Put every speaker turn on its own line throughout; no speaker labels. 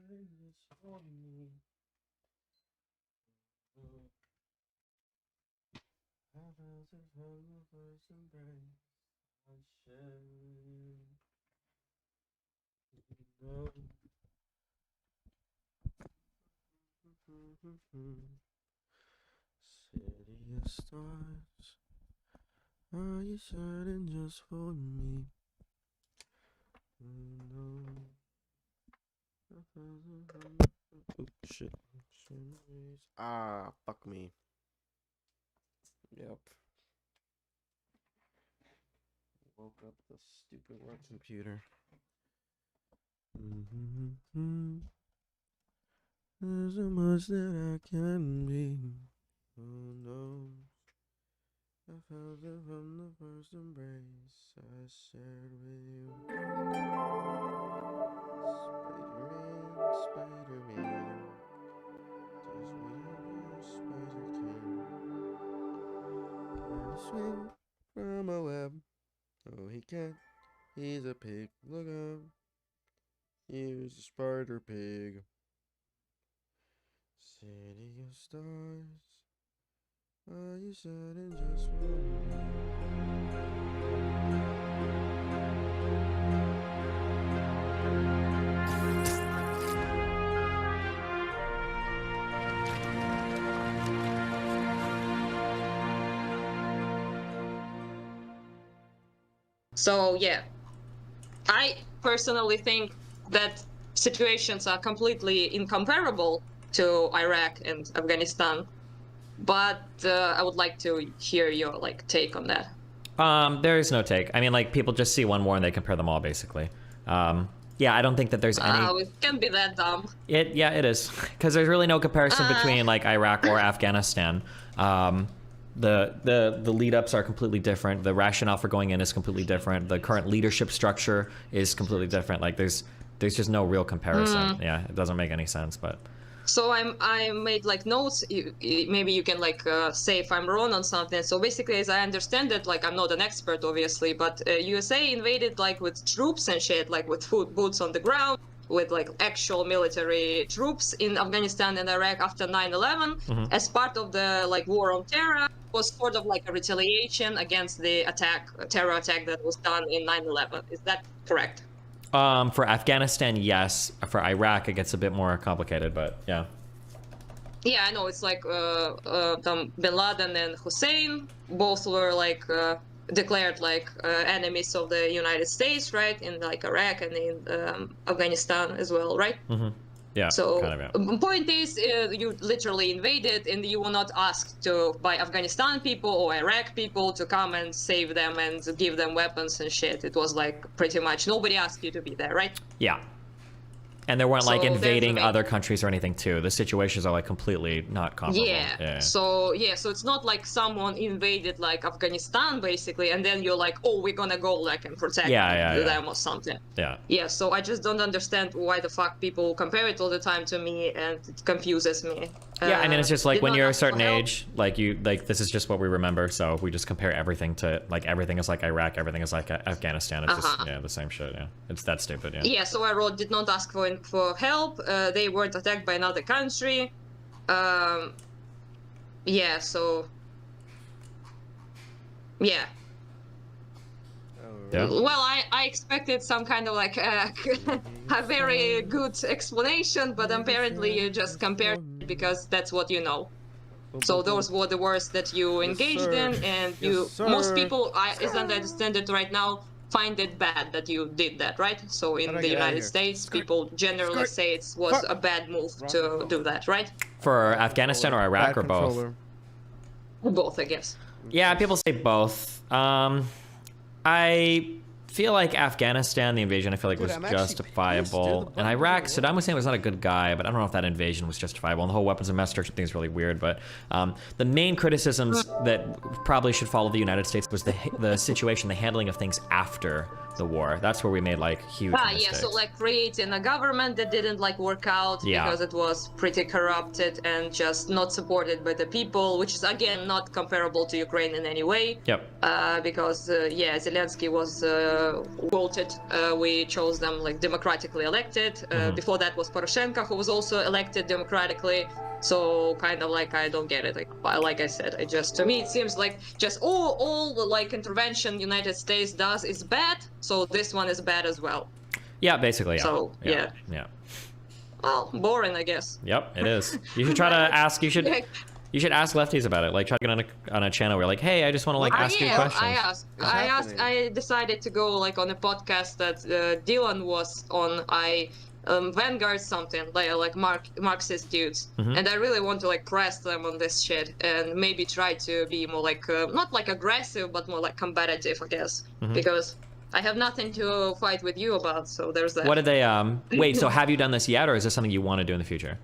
City of stars, are you shining just for me? Oop, shit. Ah, fuck me. Yep. Woke up the stupid work computer. There's so much that I can be. Oh no. I felt it from the first embrace I shared with you. Spider-Man, just whatever Spider can swing from a web. Oh, he can't. He's a pig. Look out. He's a spider pig. City of stars. Are you shining just for me?
So yeah, I personally think that situations are completely incomparable to Iraq and Afghanistan, but I would like to hear your take on that.
There is no take. I mean, like, people just see one war and they compare them all, basically. Yeah, I don't think that there's any...
It can be that dumb.
Yeah, it is. Because there's really no comparison between, like, Iraq or Afghanistan. The lead-ups are completely different. The rationale for going in is completely different. The current leadership structure is completely different. Like, there's just no real comparison. Yeah, it doesn't make any sense, but...
So I made notes. Maybe you can say if I'm wrong on something. So basically, as I understand it, I'm not an expert, obviously, but USA invaded with troops and shit, with boots on the ground, with actual military troops in Afghanistan and Iraq after 9/11, as part of the war on terror. Was sort of a retaliation against the terror attack that was done in 9/11. Is that correct?
For Afghanistan, yes. For Iraq, it gets a bit more complicated, but yeah.
Yeah, I know. It's Bin Laden and Hussein both were declared enemies of the United States, right? In Iraq and in Afghanistan as well, right?
Mm-hmm. Yeah.
So
kind of, yeah.
Point is, you literally invaded, and you were not asked by Afghanistan people or Iraq people to come and save them and give them weapons and shit. It was pretty much nobody asked you to be there, right?
Yeah. And they weren't
So
invading other countries or anything too. The situations are completely not comparable.
Yeah. So it's not someone invaded Afghanistan basically, and then you're oh, we're gonna go and protect them or something.
Yeah.
Yeah. So I just don't understand why the fuck people compare it all the time to me, and it confuses me.
Yeah, I mean, it's just when you're a certain age, this is just what we remember. So we just compare everything to everything is Iraq, everything is Afghanistan. It's just the same shit. Yeah, it's that stupid. Yeah.
Yeah. So I wrote, did not ask for help. They weren't attacked by another country. Yeah. So. Yeah.
Yeah.
Well, I expected some kind of a very good explanation, but apparently you just compared because that's what you know. So those were the wars that you engaged in, and most people, as I understand it right now, find it bad that you did that, right? So in the United States, people generally say it was a bad move to do that, right?
For Afghanistan or Iraq or both?
Both, I guess.
Yeah, people say both. I feel like Afghanistan, the invasion, I feel was justifiable. And Iraq, Saddam Hussein was not a good guy, but I don't know if that invasion was justifiable. And the whole weapons of mass destruction thing is really weird. But the main criticisms that probably should follow the United States was the situation, the handling of things after the war. That's where we made like huge mistakes.
Yeah, so like creating a government that didn't like work out because it was pretty corrupted and just not supported by the people, which is again not comparable to Ukraine in any way.
Yep.
Because Zelensky was voted. We chose them like democratically elected. Before that was Poroshenko, who was also elected democratically. So kind of like I don't get it. Like I said, to me it seems like just all the like intervention United States does is bad. So this one is bad as well.
Yeah, basically. Yeah.
So
yeah.
Well, boring, I guess.
Yep, it is. You should try to ask. You should ask lefties about it. Like try to get on a channel where like, hey, I just want to like ask you questions.
I decided to go like on a podcast that Dylan was on. Vanguard something like Marxist dudes, and I really want to like press them on this shit and maybe try to be more like not like aggressive but more like combative, I guess, because I have nothing to fight with you about. So there's that.
What did they wait? So have you done this yet, or is this something you want to do in the future?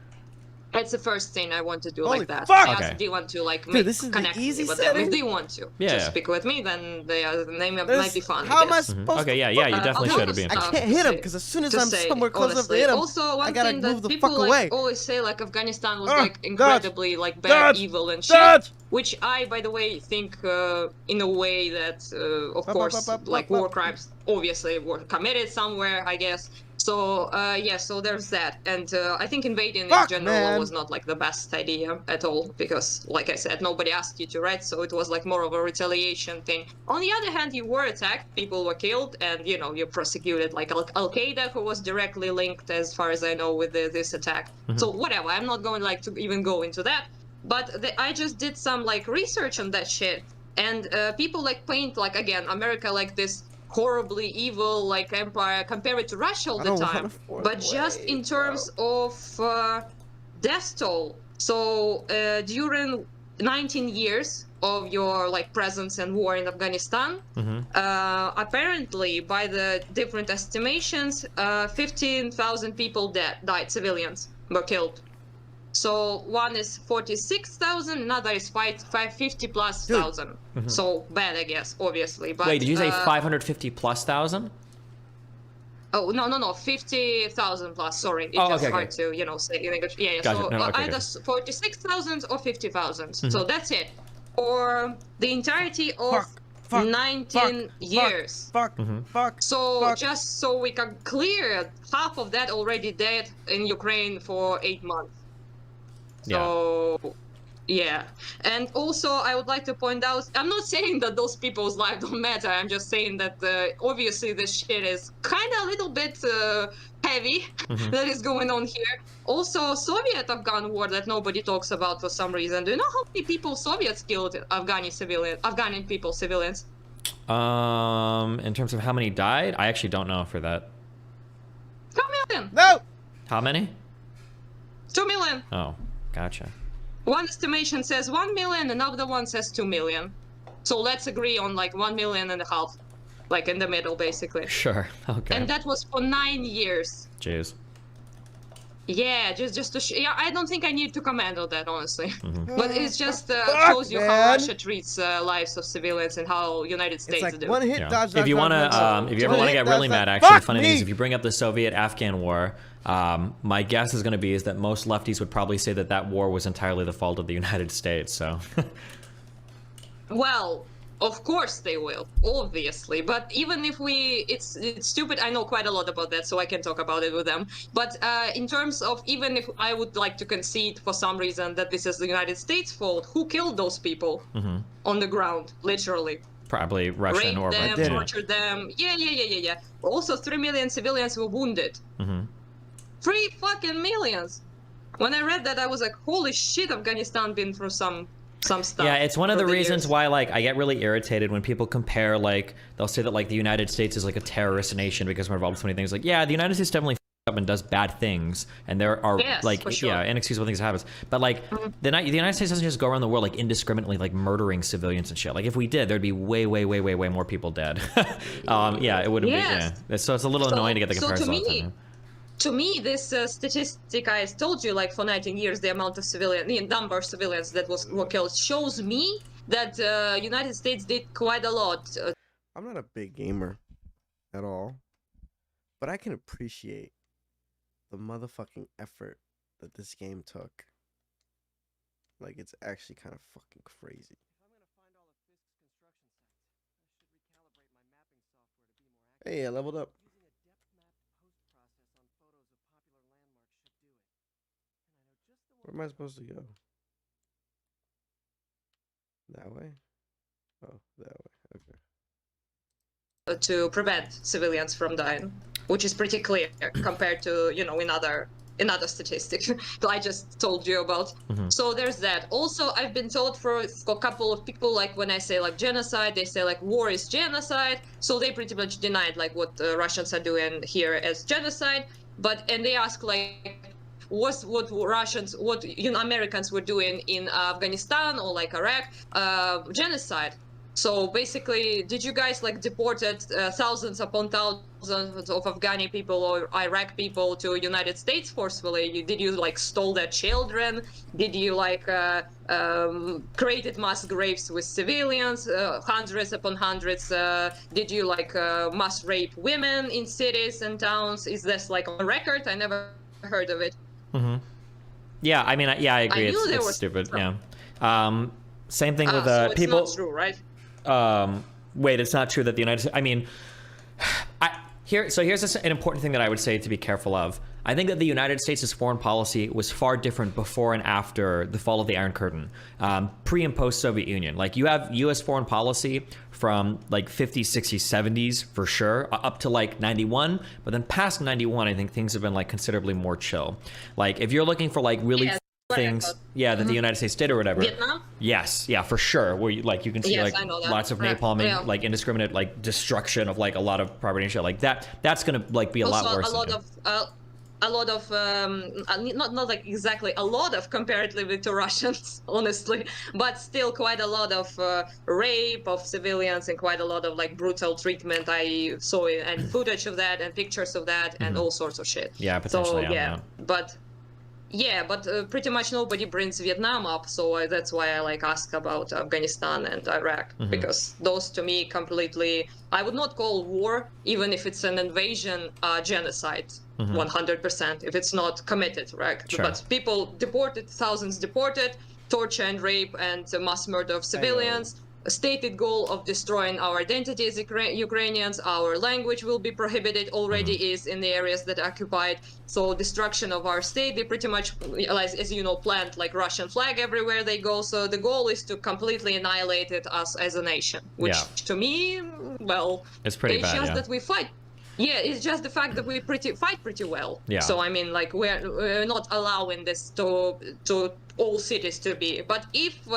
It's the first thing I want to do.
Holy
like that.
fuck!
I asked D1 to like
Dude, this is
connect
the easy
with them.
setting?
If they want to speak with me, then the name might be fun.
How am I supposed
Okay,
to?
yeah, you definitely should be.
I can't hit him because as soon as I'm somewhere close enough to hit him,
also, one
I gotta
thing
move
that
the
people
fuck
like,
away.
always say like Afghanistan was
Oh,
like incredibly like bad,
dodge,
evil and shit,
dodge.
which I, by the way, think in a way that of course like war crimes obviously were committed somewhere, I guess. So so there's that, and I think invading in general was not like the best idea at all, because like I said, nobody asked you to, right? So it was like more of a retaliation thing. On the other hand, you were attacked, people were killed, and you know, you prosecuted like Al-Qaeda, who was directly linked, as far as I know, with this attack. So whatever, I'm not going like to even go into that, but I just did some like research on that shit, and people like paint like, again, America like this horribly evil like empire, compare it to Russia all the time, but just in terms of death toll. So during 19 years of your like presence and war in Afghanistan, apparently by the different estimations, 15,000 people died, civilians were killed. So one is 46,000, another is 550 plus thousand. So bad, I guess, obviously. But
wait, did you say 550 plus thousand?
Oh no, 50,000 plus. Sorry, it's just hard to say in English. Yeah.
Gotcha.
So either 46,000 or 50,000. So that's it. For the entirety of 19 years. So just so we can clear, half of that already dead in Ukraine for 8 months. So, yeah. And also, I would like to point out, I'm not saying that those people's lives don't matter. I'm just saying that obviously this shit is kind of a little bit heavy that is going on here. Also, Soviet-Afghan war that nobody talks about for some reason. Do you know how many people Soviets killed Afghani people, civilians?
In terms of how many died, I actually don't know for that.
2 million.
No.
How many?
2 million.
Oh. Gotcha.
One estimation says 1 million, another one says 2 million. So let's agree on like 1.5 million, like in the middle, basically.
Sure. Okay.
And that was for 9 years.
Jeez.
Yeah, just to I don't think I need to comment on that, honestly. But it's just shows you how Russia treats lives of civilians and how United States
it's like
do.
One hit dodge.
If you want to, if you ever want to get really mad, actually, the funny thing is, if you bring up the Soviet-Afghan war, my guess is going to be is that most lefties would probably say that that war was entirely the fault of the United States. So.
Well, of course they will, obviously. But even if it's stupid. I know quite a lot about that, so I can talk about it with them. But in terms of, even if I would like to concede for some reason that this is the United States' fault, who killed those people on the ground, literally?
Probably Russian or
raped them, tortured them. Yeah. Also, 3 million civilians were wounded. 3 fucking millions. When I read that, I was like, holy shit, Afghanistan been through some stuff.
Yeah, it's one of the reasons why like I get really irritated when people compare, like they'll say that like the United States is like a terrorist nation because we're involved in so many things. Like, yeah, the United States definitely up and does bad things, and there are inexcusable things that happen. But like the United States doesn't just go around the world like indiscriminately like murdering civilians and shit. Like if we did, there'd be way more people dead. It wouldn't be. Yeah, so it's a little annoying to get the comparison all the time.
To me, this statistic I told you, like for 19 years, the amount of the number of civilians that were killed, shows me that United States did quite a lot.
I'm not a big gamer. at all, but I can appreciate the motherfucking effort that this game took. Like, it's actually kind of fucking crazy. Hey, I leveled up. Where am I supposed to go? That way? Oh, that way. Okay.
To prevent civilians from dying, which is pretty clear compared to, you know, in other statistics that I just told you about. So there's that. Also, I've been told for a couple of people, like when I say like genocide, they say like war is genocide. So they pretty much denied like what the Russians are doing here as genocide. And they ask like, what Americans were doing in Afghanistan or like Iraq, genocide. So basically, did you guys like deported thousands upon thousands of Afghani people or Iraq people to United States forcefully? Did you like stole their children? Did you like created mass graves with civilians, hundreds upon hundreds? Did you like mass rape women in cities and towns? Is this like on record? I never heard of it.
Yeah, I mean, yeah, I agree. It's stupid. Yeah. Same thing with
so
people.
It's not true, right?
Wait, it's not true that the United States. I mean, here's an important thing that I would say to be careful of. I think that the United States' foreign policy was far different before and after the fall of the Iron Curtain, pre and post Soviet Union. Like, you have U.S. foreign policy from like 50s, 60s, 70s for sure, up to like 91. But then past 91, I think things have been like considerably more chill. Like, if you're looking for like really things, that the United States did or whatever.
Vietnam?
Yes, yeah, for sure. Where you can see like lots of napalming, like indiscriminate like destruction of like a lot of property and shit like that. That's gonna like be a lot worse.
A lot of not like exactly a lot of comparatively to Russians, honestly, but still quite a lot of rape of civilians and quite a lot of like brutal treatment. I saw it, and footage of that and pictures of that and all sorts of shit.
Yeah, potentially.
So but pretty much nobody brings Vietnam up, so that's why I like ask about Afghanistan and Iraq, because those to me completely, I would not call war, even if it's an invasion, genocide, 100%, if it's not committed, right?
Sure.
But people deported, thousands deported, torture and rape and mass murder of civilians. A stated goal of destroying our identity as Ukrainians, our language will be prohibited, already is in the areas that are occupied. So destruction of our state, they pretty much, as you know, plant like Russian flag everywhere they go. So the goal is to completely annihilate us as a nation, which to me, well,
it's pretty bad,
just that we fight. Yeah, it's just the fact that we fight pretty well. Yeah. So I mean, like we're not allowing this to all cities to be. But if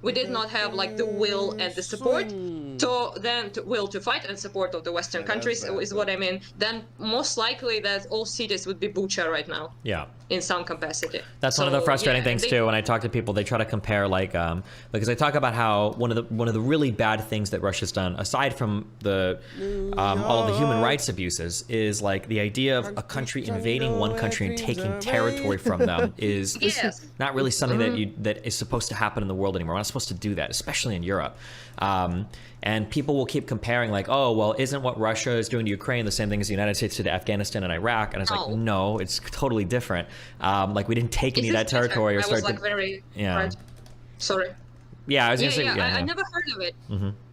we did not have like the will and the support to fight and support of the Western countries is what I mean, then most likely that all cities would be butcher right now. Yeah. In some capacity.
That's one of the frustrating things too. When I talk to people, they try to compare like because I talk about how one of the really bad things that Russia's done, aside from the all of the human rights abuses, is like the idea of a country invading one country and taking territory from them is not really something that is supposed to happen in the world anymore. We're not supposed to do that, especially in Europe. And people will keep comparing like, oh, well, isn't what Russia is doing to Ukraine the same thing as the United States did to Afghanistan and Iraq? And it's like, no, it's totally different. Like, we didn't take any of that territory or start
Sorry.
Yeah, I was gonna say.
I never heard of it.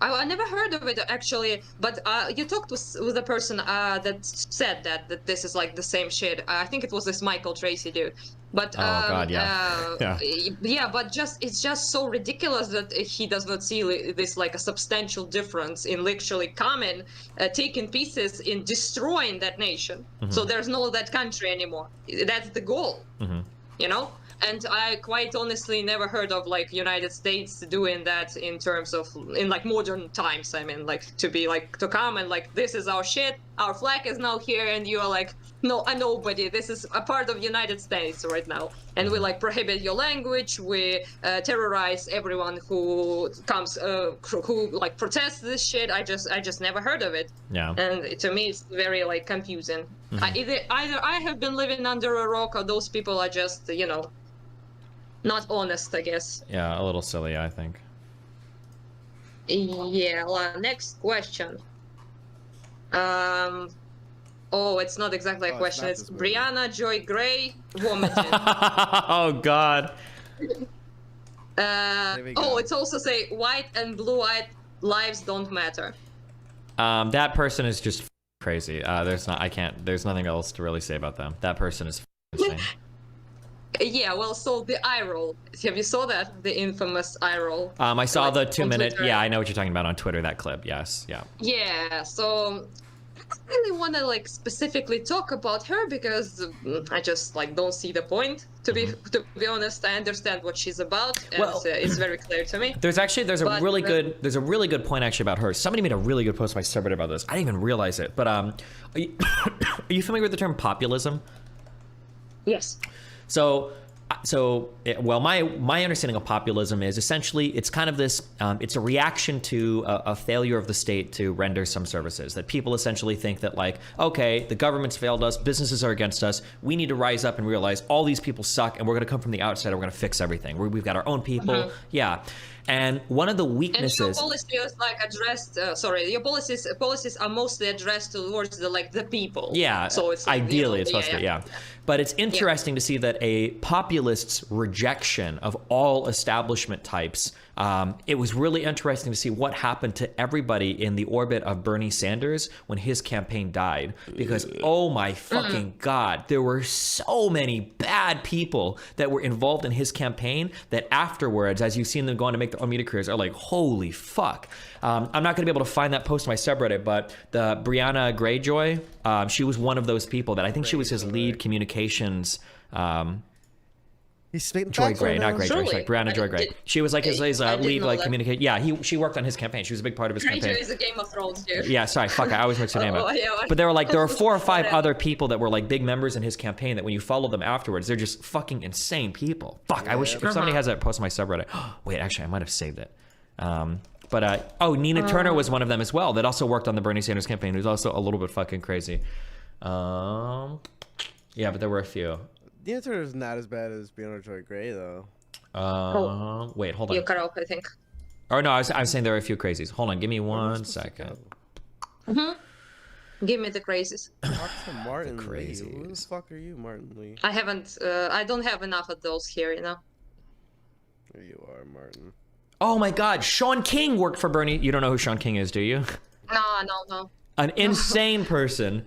I never heard of it actually. But you talked with a person that said that this is like the same shit. I think it was this Michael Tracy dude. But but it's just so ridiculous that he does not see this like a substantial difference in literally coming, taking pieces, in destroying that nation. So there's no that country anymore. That's the goal. You know. And I quite honestly never heard of like United States doing that in terms of in like modern times. I mean, like to be like to come and like, this is our shit, our flag is now here, and you are like, no, nobody. This is a part of United States right now, and we like prohibit your language. We terrorize everyone who comes, who like protests this shit. I just never heard of it. Yeah. And to me, it's very like confusing. Either I have been living under a rock, or those people are just not honest, I guess.
Yeah, a little silly, I think.
Yeah, well, next question. Oh, it's not exactly a question. It's Brianna Joy Gray, Womagen.
Oh God.
Oh, it's also say white and blue-eyed lives don't matter.
That person is just crazy. There's nothing else to really say about them. That person is insane.
Yeah, well, so the eye roll. Have you saw that? The infamous eye roll.
I saw the 2-minute. Yeah, I know what you're talking about on Twitter. That clip. Yes. Yeah.
Yeah. So I don't really want to like specifically talk about her because I just like don't see the point. To be honest, I understand what she's about, and well, it's very clear to me.
There's a really good point actually about her. Somebody made a really good post on my subreddit about this. I didn't even realize it. But are you familiar with the term populism?
Yes.
So my understanding of populism is essentially it's kind of this, it's a reaction to a failure of the state to render some services. That people essentially think that like, okay, the government's failed us, businesses are against us, we need to rise up and realize all these people suck and we're gonna come from the outside and we're gonna fix everything. We've got our own people, yeah. And one of the weaknesses.
And your policy is like addressed. Your policies are mostly addressed towards the people.
Yeah.
So it's like,
ideally it's supposed to, yeah. But it's interesting to see that a populist's rejection of all establishment types. It was really interesting to see what happened to everybody in the orbit of Bernie Sanders when his campaign died. Because oh my fucking God, there were so many bad people that were involved in his campaign that afterwards, as you've seen them go on to make their own media careers, are like, holy fuck. I'm not going to be able to find that post on my subreddit, but the Brianna Greyjoy, she was one of those people that I think she was his lead communications.
He's spitting
Joy Gray, not Greyjoy,
Surely.
like Brianna Joy Gray. She was like his lead, like communicate. Yeah, she worked on his campaign. She was a big part of his campaign.
Greyjoy is a Game of Thrones dude.
Yeah, sorry, fuck, I always mix her name up. But there were 4 or 5 other people that were like big members in his campaign that when you follow them afterwards, they're just fucking insane people. Fuck, I wish if somebody has that post on my subreddit. Wait, actually, I might have saved it. Nina Turner was one of them as well that also worked on the Bernie Sanders campaign, who's also a little bit fucking crazy. Yeah, but there were a few.
Nina Turner is not as bad as Brianna Joy Gray, though.
Wait, hold on.
You cut off, I think.
Oh no, I was saying there are a few crazies. Hold on, give me 1 second.
Give me the crazies.
Talk to Martin Lee. Who the fuck are you, Martin Lee?
I haven't. I don't have enough of those here, you know.
There you are, Martin.
Oh my God, Sean King worked for Bernie. You don't know who Sean King is, do you?
No.
An insane person.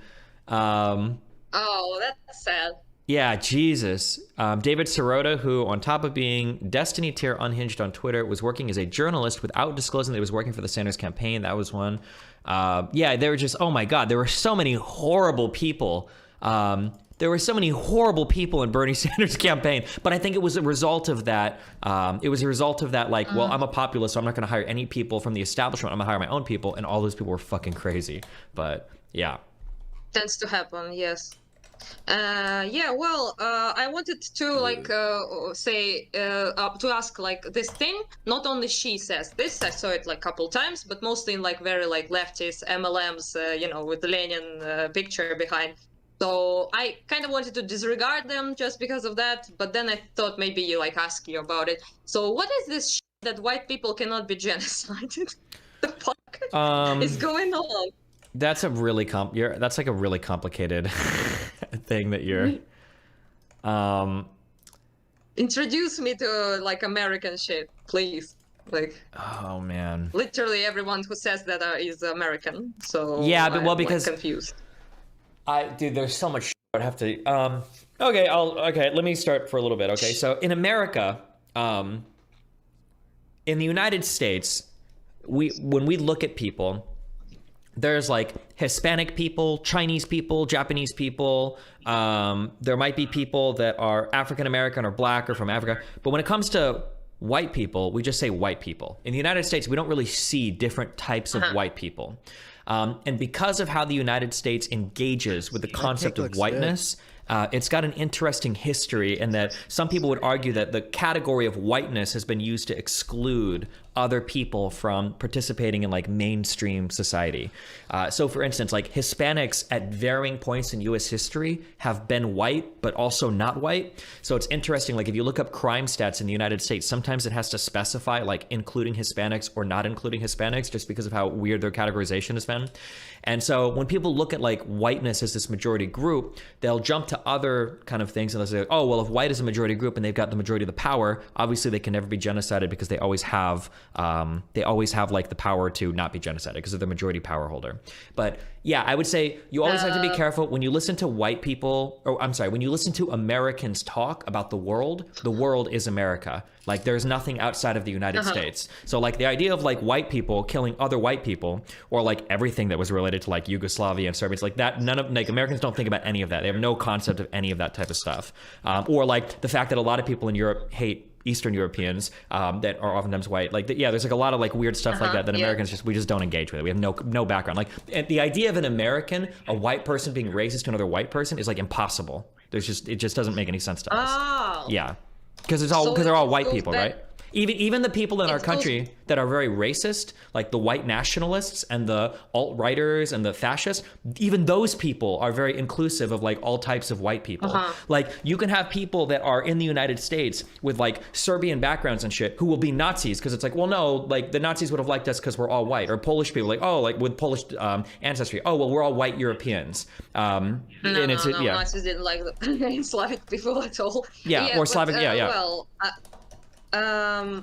Oh, that's sad.
Yeah, Jesus. David Sirota, who on top of being Destiny tier unhinged on Twitter, was working as a journalist without disclosing that he was working for the Sanders campaign. That was one. Yeah, they were just, oh my God, there were so many horrible people. There were so many horrible people in Bernie Sanders' campaign, but I think it was a result of that. Like, well, I'm a populist, so I'm not going to hire any people from the establishment. I'm going to hire my own people, and all those people were fucking crazy. But yeah,
tends to happen. Yes. Yeah. Well, I wanted to like to ask like this thing. Not only she says this, I saw it like a couple times, but mostly in like very like leftist MLMs, with the Lenin picture behind. So I kind of wanted to disregard them just because of that, but then I thought maybe you like ask you about it. So what is this shit that white people cannot be genocided? The fuck is going on?
That's a really that's like a really complicated thing that you're.
Introduce me to like American shit, please. Like. Oh
man.
Literally everyone who says that is American. So
yeah, but well, because
like, confused.
Dude, there's so much shit I'd have to. Okay, let me start for a little bit. Okay, so in America, in the United States, when we look at people, there's like Hispanic people, Chinese people, Japanese people. There might be people that are African American or black or from Africa, but when it comes to white people, we just say white people. In the United States, we don't really see different types of white people. And because of how the United States engages with the concept of whiteness, it's got an interesting history in that some people would argue that the category of whiteness has been used to exclude other people from participating in like mainstream society. So for instance, like Hispanics at varying points in US history have been white, but also not white. So it's interesting, like if you look up crime stats in the United States, sometimes it has to specify like including Hispanics or not including Hispanics just because of how weird their categorization has been. And so when people look at like whiteness as this majority group, they'll jump to other kind of things and they'll say, oh, well, if white is a majority group and they've got the majority of the power, obviously they can never be genocided because they always have like the power to not be genocided because they're the majority power holder. But yeah, I would say you always have to be careful when you listen to white people, or I'm sorry, when you listen to Americans talk about the world is America. Like there's nothing outside of the United States. So like the idea of like white people killing other white people, or like everything that was related to like Yugoslavia and Serbia, it's like that, none of like Americans don't think about any of that. They have no concept of any of that type of stuff. Or like the fact that a lot of people in Europe hate Eastern Europeans that are oftentimes white. Like, yeah, there's like a lot of like weird stuff like that Americans we just don't engage with it. We have no background. Like the idea of an American, a white person being racist to another white person is like impossible. It just doesn't make any sense to us.
Oh.
Yeah. Because they're all white people, right? Even the people in our country that are very racist, like the white nationalists and the alt-righters and the fascists, even those people are very inclusive of like all types of white people. Like you can have people that are in the United States with like Serbian backgrounds and shit who will be Nazis because it's like, well, no, like the Nazis would have liked us because we're all white. Or Polish people, like, oh, like with Polish ancestry, oh, well, we're all white Europeans.
Nazis didn't like the Slavic people at all.
Yeah, or Slavic,
Well,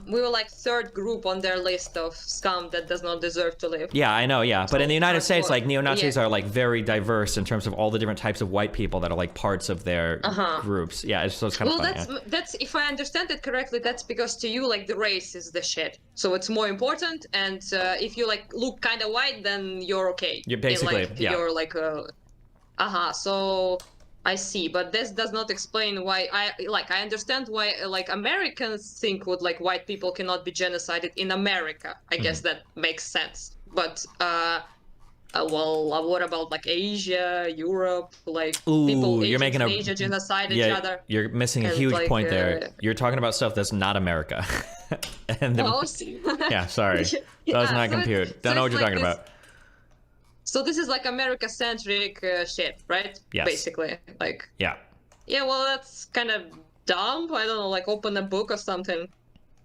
we were like third group on their list of scum that does not deserve to live.
Yeah, I know, yeah. But in the United States, like neo-Nazis are like very diverse in terms of all the different types of white people that are like parts of their groups. Yeah, so it's kind of funny.
Well, that's if I understand it correctly, that's because to you like the race is the shit. So it's more important, and if you like look kind of white, then you're okay.
You're basically,
You're like so I see, but this does not explain why I understand why like Americans think would like white people cannot be genocided in America. I guess that makes sense. But what about like Asia, Europe, like people
you're making
Asia genocide each other?
You're missing a huge point there. You're talking about stuff that's not America. And yeah, sorry. Does not compute. Don't know what you're talking about.
So this is like America-centric shit, right?
Yes.
Basically, like.
Yeah.
Yeah, well, that's kind of dumb. I don't know, like open a book or something.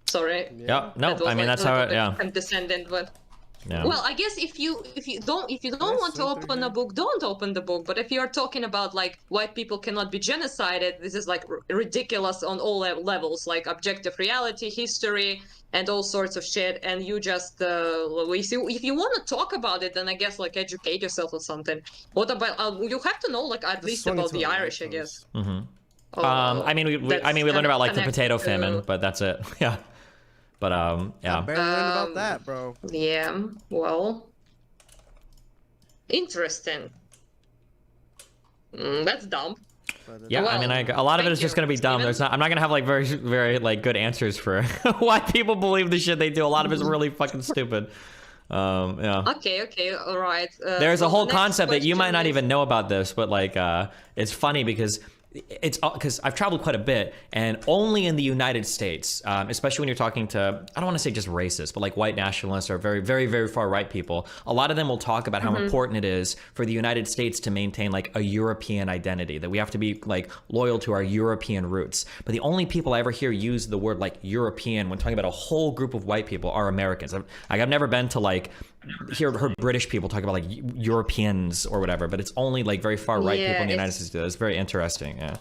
Sorry.
Yeah. No, I mean that's how it. Yeah.
Condescending, but.
Yeah.
Well, I guess if you don't want to open a book, don't open the book. But if you're talking about like white people cannot be genocided, this is like ridiculous on all levels, like objective reality, history, and all sorts of shit. And you just if you want to talk about it, then I guess like educate yourself or something. What about you have to know like at least about the Irish, I guess.
I mean we learned about like the potato famine, but that's it. Yeah. But yeah.
I barely learned about that, bro.
Yeah. Well. Interesting. That's dumb.
Yeah, well, I mean, a lot of it is just gonna be dumb. I'm not gonna have like very like good answers for why people believe the shit they do. A lot of it's really fucking stupid. Yeah.
Okay, all right.
There's a whole concept that you might not even know about this, but like, it's funny because I've traveled quite a bit, and only in the United States, especially when you're talking to, I don't want to say just racist, but like white nationalists or very, very, very far right people, a lot of them will talk about how important it is for the United States to maintain like a European identity, that we have to be like loyal to our European roots. But the only people I ever hear use the word like European when talking about a whole group of white people are Americans. I've never been to like heard British people talk about like Europeans or whatever, but it's only like very far right people in the United States do that. It's very interesting. Yeah.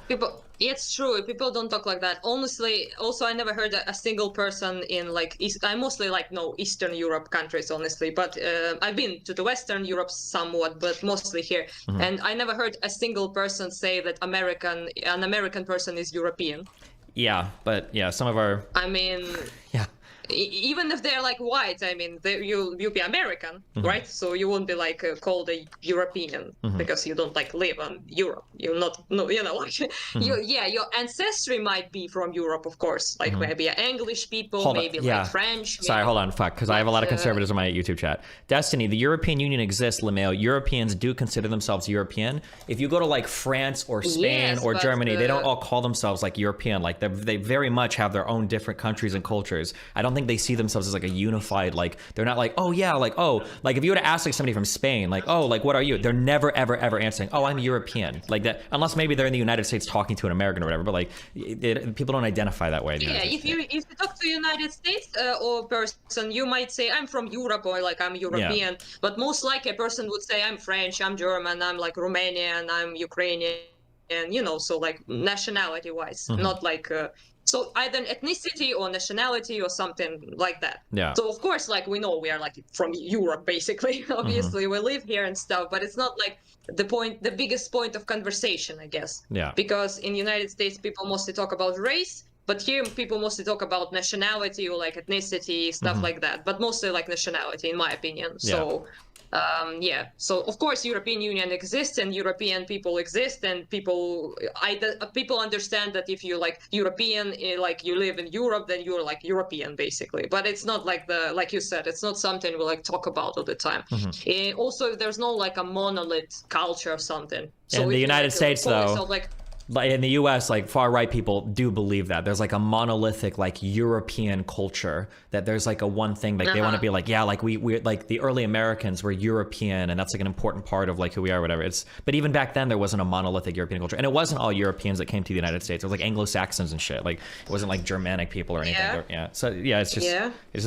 It's true. People don't talk like that. Honestly, also I never heard a single person in like I mostly like Eastern Europe countries, honestly, but I've been to the Western Europe somewhat, but mostly here, and I never heard a single person say that an American person is European.
Yeah, but yeah, some of our.
I mean.
Yeah.
Even if they're like white, I mean, you'll be American, right? So you won't be like called a European because you don't like live in Europe. You're not, your ancestry might be from Europe, of course, like maybe English people, like French.
Sorry, hold on, because I have a lot of conservatives in my YouTube chat. Destiny, the European Union exists, LeMail. Europeans do consider themselves European. If you go to like France or Spain or Germany, they don't all call themselves like European. Like they very much have their own different countries and cultures. I don't think think they see themselves as like a unified, like they're not like, oh yeah, like, oh, like if you were to ask like somebody from Spain, like, oh, like what are you, they're never ever answering, oh, I'm European, like that, unless maybe they're in the United States talking to an American or whatever, but like people don't identify that way.
Yeah, if you talk to United States or person, you might say I'm from Europe, or like I'm European, but most likely a person would say I'm French, I'm German, I'm like Romanian, I'm Ukrainian, and you know, so like nationality wise, not like so either ethnicity or nationality or something like that.
Yeah.
So of course, like we know we are like from Europe basically. Obviously we live here and stuff, but it's not like the biggest point of conversation, I guess.
Yeah.
Because in the United States people mostly talk about race, but here people mostly talk about nationality or like ethnicity, stuff like that, but mostly like nationality in my opinion. So so of course European Union exists and European people exist, and people understand that if you like European, like you live in Europe, then you're like European basically. But it's not like like you said, it's not something we like talk about all the time. Also, there's no like a monolith culture or something. So
in the United States though,
like
in the US, like far right people do believe that there's like a monolithic like European culture, that there's like a one thing, like they want to be like, yeah, like we're like the early Americans were European, and that's like an important part of like who we are, whatever. But even back then there wasn't a monolithic European culture, and it wasn't all Europeans that came to the United States. It was like Anglo-Saxons and shit. Like it wasn't like Germanic people or anything. So it's just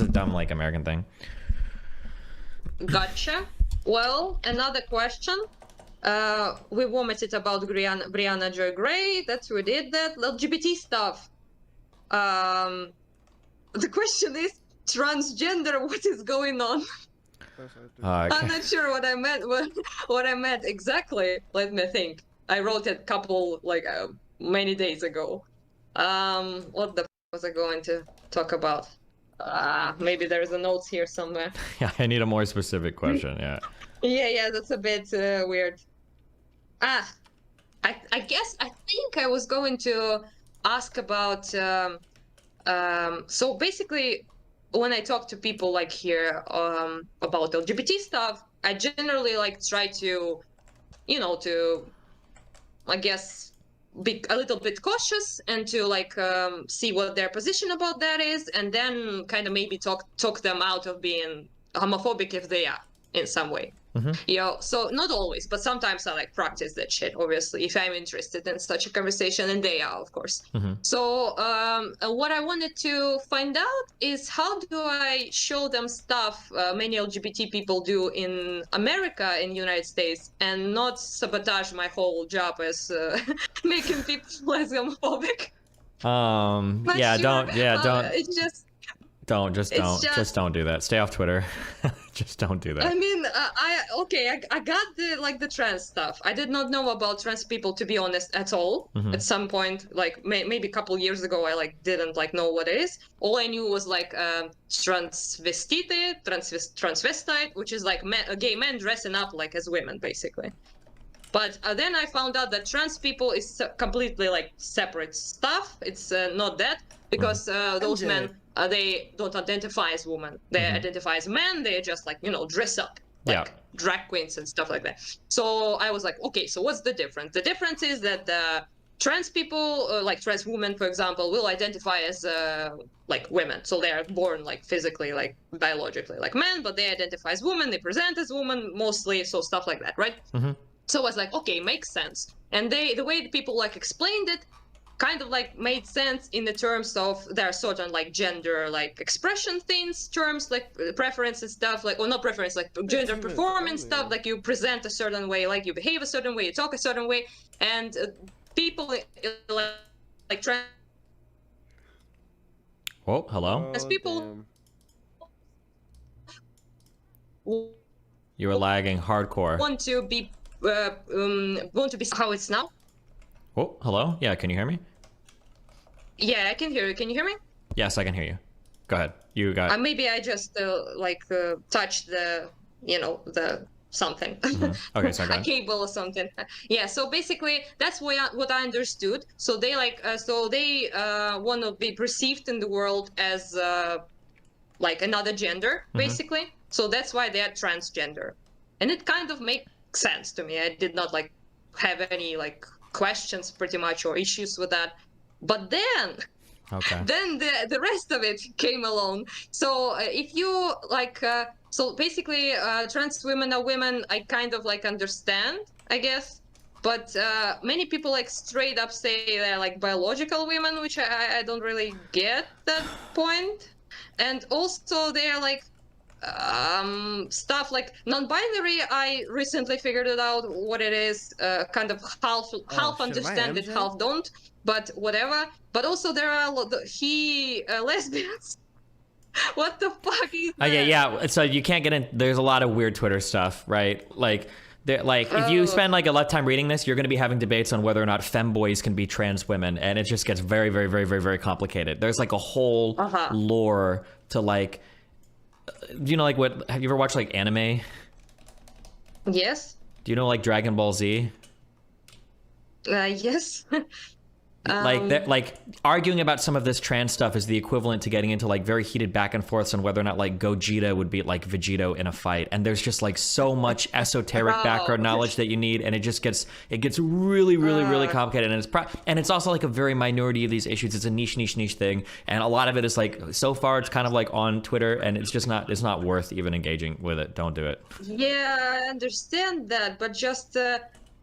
a dumb like American thing.
Gotcha. Well, another question. We vomited about Brianna Joy Gray. We did that. LGBT stuff. The question is transgender. What is going on? I'm not sure what I meant. What I meant exactly. Let me think. I wrote it a couple many days ago. What the was I going to talk about? Maybe there's a notes here somewhere.
Yeah, I need a more specific question.
Yeah, that's a bit weird. I think I was going to ask about so basically when I talk to people like here about LGBT stuff, I generally like try to I guess be a little bit cautious and to like see what their position about that is, and then kind of maybe talk them out of being homophobic if they are in some way. So not always, but sometimes I like practice that shit, obviously, if I'm interested in such a conversation, and they are, of course. So what I wanted to find out is how do I show them stuff many LGBT people do in America, in United States, and not sabotage my whole job as making people less homophobic.
Just don't do that. Stay off Twitter. Just don't do that.
I mean, I got the trans stuff. I did not know about trans people, to be honest, at all. At some point, like maybe a couple years ago, I didn't know what it is. All I knew was transvestite, which is like gay men dressing up like as women, basically. But then I found out that trans people is completely separate stuff. It's not that, because those men, they don't identify as women. They identify as men. They just dress up like drag queens and stuff like that. So I was like, okay, so what's the difference? The difference is that trans people, like trans women, for example, will identify as women. So they are born physically, biologically like men, but they identify as women. They present as women mostly. So stuff like that, right? So I was like, okay, makes sense. And the way people explained it kind of made sense in the terms of there are certain gender expression things, terms preference and stuff, or not preference, gender performance stuff, you present a certain way, you behave a certain way, you talk a certain way, and people trans.
Whoa, hello.
As people.
You were lagging hardcore.
Want to be how it's now.
Oh, hello. Yeah, can you hear me?
Yeah, I can hear you. Can you hear me?
Yes, I can hear you. Go ahead. You got.
Maybe I just touched the the something.
Okay, so
a cable or something. Yeah. So basically, that's what I understood. So they want to be perceived in the world as another gender, basically. So that's why they are transgender, and it kind of makes sense to me. I did not have any questions pretty much or issues with that. But then
Okay.
Then the rest of it came along. So if you like, so basically, trans women are women. I kind of like understand, I guess. But many people like straight up say they're like biological women, which I don't really get that point. And also they're like stuff like non-binary. I recently figured it out what it is. Kind of half understand it, half don't. But whatever. But also there are lesbians. What the fuck is that?
Yeah. So you can't get in. There's a lot of weird Twitter stuff, right? Like if you spend like a lot of time reading this, you're going to be having debates on whether or not femboys can be trans women, and it just gets very, very, very, very, very complicated. There's like a whole lore to like, you know, like have you ever watched like anime?
Yes.
Do you know like Dragon Ball Z?
Yes.
Like arguing about some of this trans stuff is the equivalent to getting into like very heated back and forths on whether or not like Gogeta would beat like Vegito in a fight, and there's just like so much esoteric background knowledge that you need, and it gets really, really, really complicated, and it's also like a very minority of these issues. It's a niche thing, and a lot of it is like, so far it's kind of like on Twitter, and it's not worth even engaging with it. Don't do it.
Yeah, I understand that, but just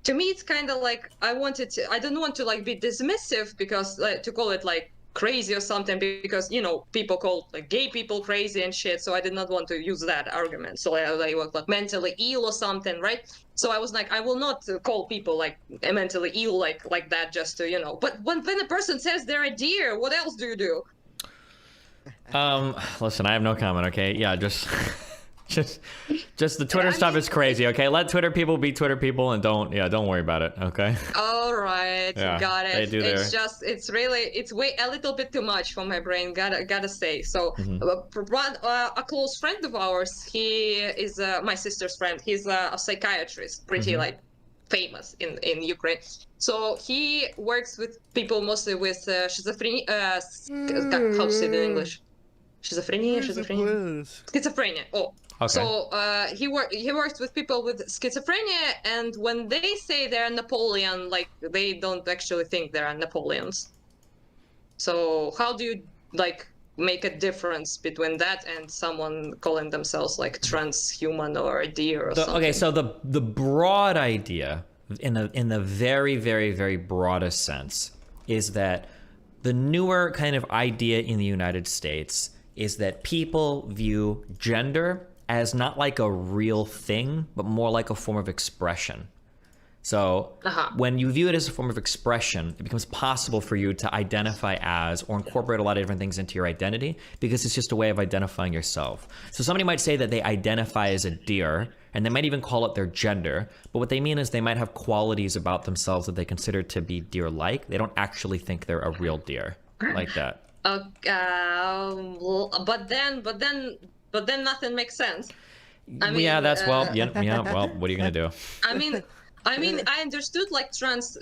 to me, it's kind of like I don't want to like be dismissive, because like, to call it like crazy or something, because, you know, people call like gay people crazy and shit. So I did not want to use that argument. So they were like mentally ill or something, right? So I was like, I will not call people like mentally ill like that, just to, you know. But when a person says they're a deer, what else do you do?
Listen, I have no comment. Okay, yeah, just the Twitter stuff is crazy. Okay, let Twitter people be Twitter people, and don't worry about it. Okay.
All right,
yeah,
got it.
They do
it's way a little bit too much for my brain. Gotta say. So a close friend of ours, he is my sister's friend. He's a psychiatrist, pretty like famous in Ukraine. So he works with people mostly with schizophrenia. How to say it in English? Schizophrenia. Schizophrenia. Oh. Okay. So he works with people with schizophrenia, and when they say they're Napoleon, like, they don't actually think they're Napoleons. So how do you like make a difference between that and someone calling themselves like transhuman or a deer or something?
Okay, so the broad idea in the very, very, very broadest sense is that the newer kind of idea in the United States is that people view gender as not like a real thing, but more like a form of expression. So when you view it as a form of expression, it becomes possible for you to identify as or incorporate a lot of different things into your identity, because it's just a way of identifying yourself. So somebody might say that they identify as a deer, and they might even call it their gender, but what they mean is they might have qualities about themselves that they consider to be deer-like. They don't actually think they're a real deer like that.
But then nothing makes sense. I mean,
yeah, that's well, what are you gonna do?
I mean, I understood like trans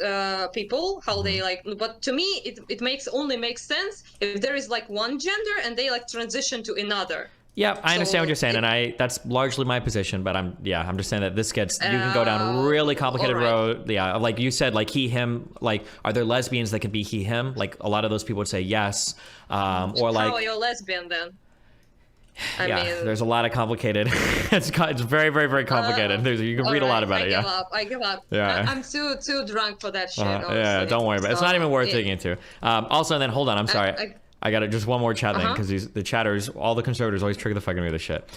people, how they like, but to me, it only makes sense if there is like one gender and they like transition to another.
Yeah, I understand what you're saying, and that's largely my position. But I'm just saying that this gets, you can go down a really complicated road. Yeah, like you said, like he, him. Like, are there lesbians that can be he, him? Like a lot of those people would say yes. Or like,
how are you a lesbian then?
I mean, there's a lot of complicated. it's very, very, very complicated. You can read a lot about it.
I give up.
Yeah,
I'm too drunk for that shit.
Yeah, don't worry about it. It's not even worth digging into. Also, and then hold on. I'm sorry. I got just one more chat thing, because the chatters, all the conservatives always trigger the fucking me with this shit.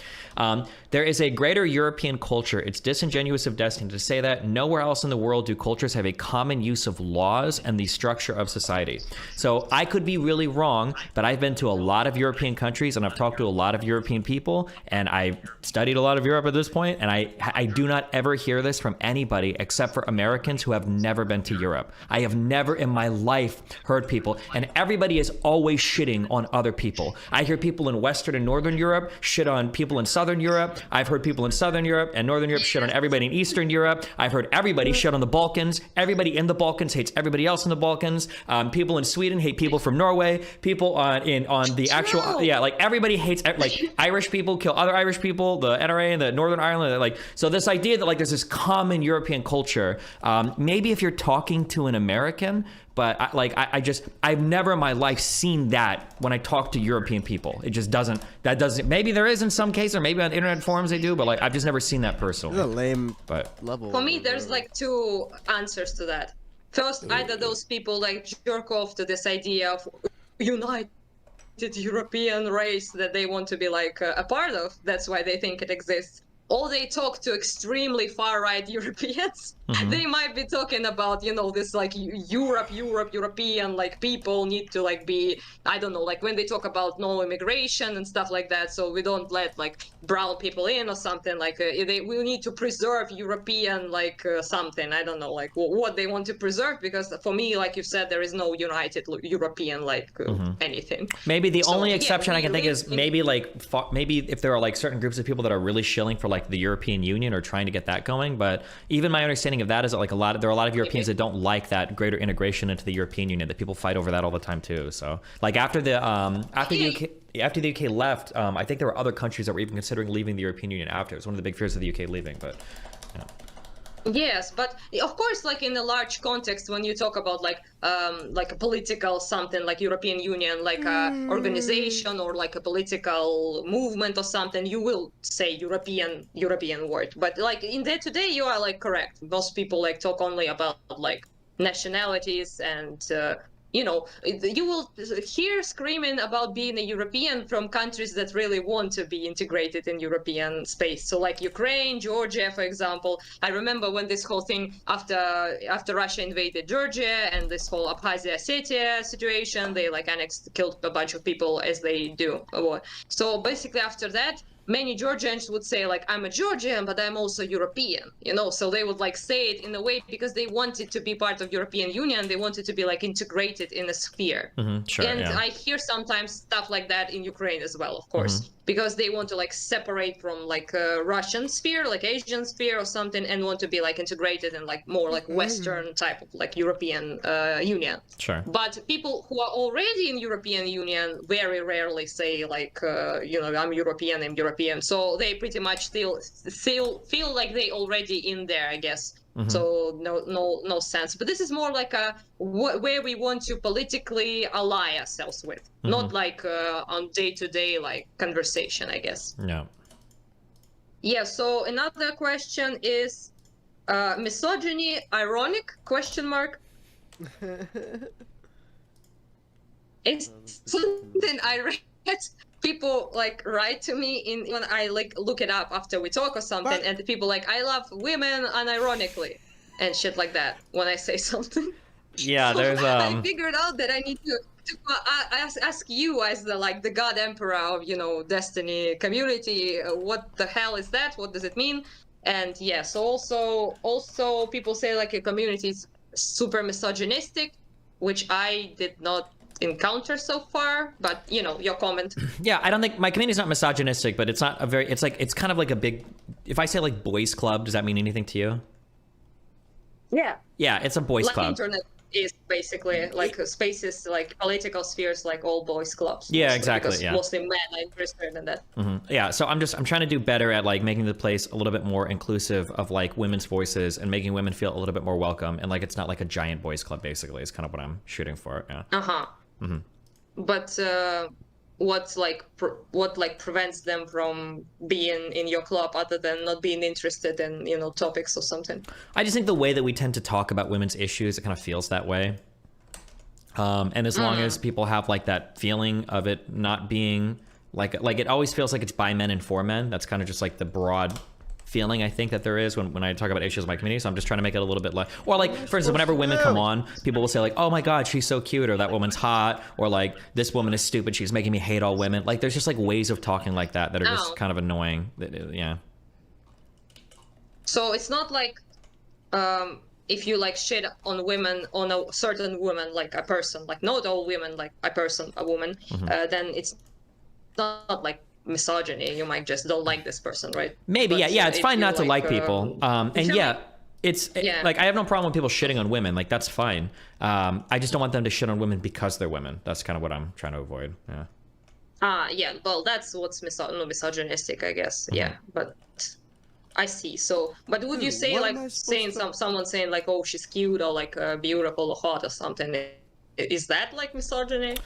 There is a greater European culture. It's disingenuous of Destiny to say that. Nowhere else in the world do cultures have a common use of laws and the structure of society. So I could be really wrong, but I've been to a lot of European countries, and I've talked to a lot of European people, and I've studied a lot of Europe at this point, and I do not ever hear this from anybody except for Americans who have never been to Europe. I have never in my life heard people, and everybody is always shitting on other people. I hear people in Western and Northern Europe shit on people in Southern Europe. I've heard people in Southern Europe and Northern Europe shit on everybody in Eastern Europe. I've heard everybody shit on the Balkans. Everybody in the Balkans hates everybody else in the Balkans. People in Sweden hate people from Norway. People on the actual, like everybody hates, like Irish people kill other Irish people, the NRA and the Northern Ireland. Like, so this idea that like there's this common European culture, maybe if you're talking to an American, but I've never in my life seen that when I talk to European people. It just doesn't, maybe there is in some case, or maybe on internet forums they do, but like I've just never seen that personally.
It's a lame
but
level.
For me, there's like two answers to that. First, either those people like jerk off to this idea of united European race that they want to be like a part of. That's why they think it exists. Or they talk to extremely far-right Europeans. They might be talking about, you know, this like European like people need to like be, I don't know, like when they talk about no immigration and stuff like that, so we don't let like brown people in or something, like we need to preserve European like something, I don't know, like what they want to preserve, because for me, like you said, there is no united European like anything.
Maybe the only exception I can think is maybe if there are like certain groups of people that are really shilling for like the European Union or trying to get that going, but even my understanding of that is that like there are a lot of Europeans that don't like that greater integration into the European Union, that people fight over that all the time too. So like after the UK left, I think there were other countries that were even considering leaving the European Union after. It was one of the big fears of the UK leaving, but yeah.
Yes, but of course, like in a large context, when you talk about like a political something like European Union, like a organization or like a political movement or something, you will say European word. But like in day to day, you are like correct. Most people like talk only about like nationalities and you know, you will hear screaming about being a European from countries that really want to be integrated in European space. So like Ukraine, Georgia, for example. I remember when this whole thing after Russia invaded Georgia and this whole Abkhazia, Ossetia situation, they like annexed, killed a bunch of people as they do. So basically after that, many Georgians would say like, I'm a Georgian, but I'm also European, you know, so they would like say it in a way because they wanted to be part of European Union. They wanted to be like integrated in a sphere.
Sure,
and
yeah.
I hear sometimes stuff like that in Ukraine as well, of course, because they want to like separate from like a Russian sphere, like Asian sphere or something, and want to be like integrated in like more like Western type of like European Union.
Sure.
But people who are already in European Union very rarely say like, you know, I'm European. So they pretty much still feel like they already in there, I guess. So no sense. But this is more like where we want to politically ally ourselves with, not like on day-to-day like conversation, I guess.
Yeah.
Yeah. So another question is misogyny ironic ? It's something I read. People like write to me when I like look it up after we talk or something, and the people like, I love women unironically and shit like that when I say something.
Yeah,
So
there's
I figured out that I need to ask you as the god emperor of, you know, Destiny community, what the hell is that? What does it mean? And yes, also people say like a community is super misogynistic, which I did not encounter so far, but you know, your comment.
Yeah, I don't think my community is not misogynistic, but it's not a very, it's kind of like a big, if I say like boys club, does that mean anything to you?
Yeah.
Yeah, it's a boys
like
club.
Internet is basically like spaces, like political spheres, like all boys clubs.
Yeah,
mostly,
exactly.
because
Yeah.
mostly men are interested in that.
Yeah, so I'm trying to do better at like making the place a little bit more inclusive of like women's voices and making women feel a little bit more welcome, and like it's not like a giant boys club. Basically, is kind of what I'm shooting for. Yeah.
But what prevents them from being in your club other than not being interested in, you know, topics or something?
I just think the way that we tend to talk about women's issues, it kind of feels that way. And as long as people have like that feeling of it not being like it always feels like it's by men and for men. That's kind of just like the broad feeling I think that there is when I talk about issues in my community. So I'm just trying to make it a little bit like, or like for instance, whenever women come on, people will say like, oh my god, she's so cute, or that woman's hot, or like this woman is stupid, she's making me hate all women. Like there's just like ways of talking like that are just kind of annoying. Yeah.
So it's not like if you like shit on women, on a certain woman, like a person, like not all women, like a person, a woman, then it's not like misogyny. You might just don't like this person, right?
Maybe.
But,
yeah, it's fine not to like people. And yeah, it's like I have no problem with people shitting on women, like that's fine. I just don't want them to shit on women because they're women. That's kind of what I'm trying to avoid. Yeah.
Yeah, well, that's what's misogynistic, I guess. Yeah, but I see. So, but would you
Dude,
say
what
like
am I supposed
saying
to-
someone saying like, oh, she's cute or like beautiful or hot or something? Is that like misogyny?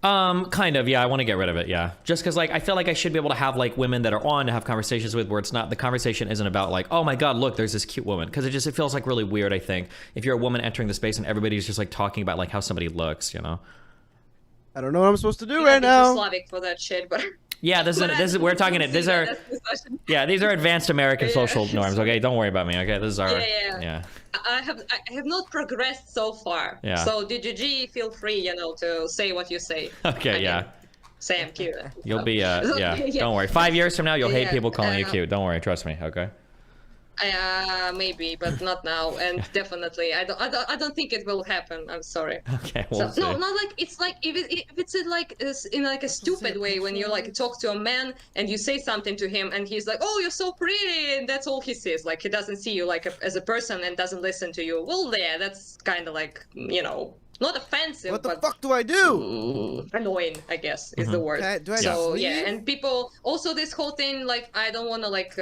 Kind of, yeah. I want to get rid of it, yeah. Just because, like, I feel like I should be able to have like women that are on to have conversations with, where it's not, the conversation isn't about like, oh my god, look, there's this cute woman, because it feels like really weird. I think if you're a woman entering the space and everybody's just like talking about like how somebody looks, you know.
I don't know what I'm supposed to do
You
right
might be too
now.
Slavic for that shit, but
Yeah, this is we're talking it. These are these are advanced American social norms. Okay, don't worry about me. Okay, this is our yeah.
I have not progressed so far.
Yeah.
So DGG, feel free, to say what you say.
Okay, yeah.
Say I'm cute.
You'll be yeah. Don't worry. 5 years from now, you'll hate people calling you cute. Don't worry. Trust me. Okay.
Maybe, but not now, and definitely, I don't think it will happen. I'm sorry.
Okay, we'll see.
No, not like it's like if it's in like a stupid way when you like talk to a man and you say something to him and he's like, oh, you're so pretty, and that's all he sees. Like he doesn't see you like as a person and doesn't listen to you. Well, yeah, that's kind of like not offensive,
What the
but
fuck do I do?
annoying, I guess, is the word.
Do I
So
just
yeah,
leave?
and people also this whole thing, like I don't want to like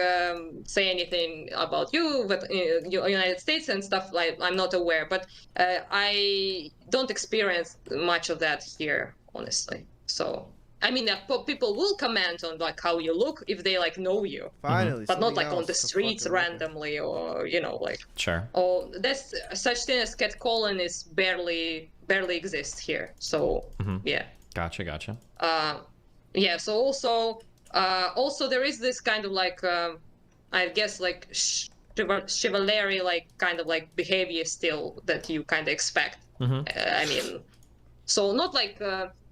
say anything about you, but United States and stuff, like I'm not aware, but I don't experience much of that here, honestly. So I mean, people will comment on like how you look if they like know you,
Finally,
but not
something
like on
else
the
to
streets
fucking look at.
randomly, or like.
Sure.
Oh, there's such thing as catcalling is barely exists here. So yeah.
Gotcha.
Yeah. So also there is this kind of like I guess like chivalry like kind of like behavior still that you kind of expect. I mean, so not like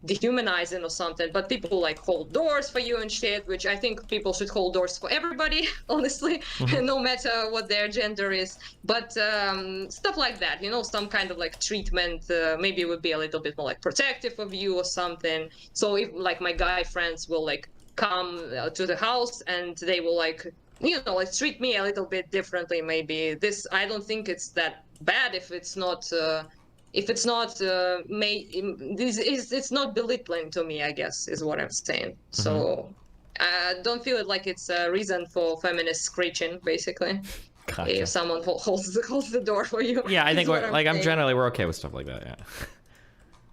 dehumanizing or something, but people like hold doors for you and shit, which I think people should hold doors for everybody, honestly, no matter what their gender is. But stuff like that, some kind of like treatment, maybe it would be a little bit more like protective of you or something. So if like my guy friends will like come to the house and they will like like treat me a little bit differently, maybe I don't think it's that bad if it's not it's not belittling to me, I guess, is what I'm saying. So I don't feel it like it's a reason for feminist screeching, basically.
Gotcha.
If someone holds the door for you.
Yeah, I think
I'm
we're okay with stuff like that. Yeah.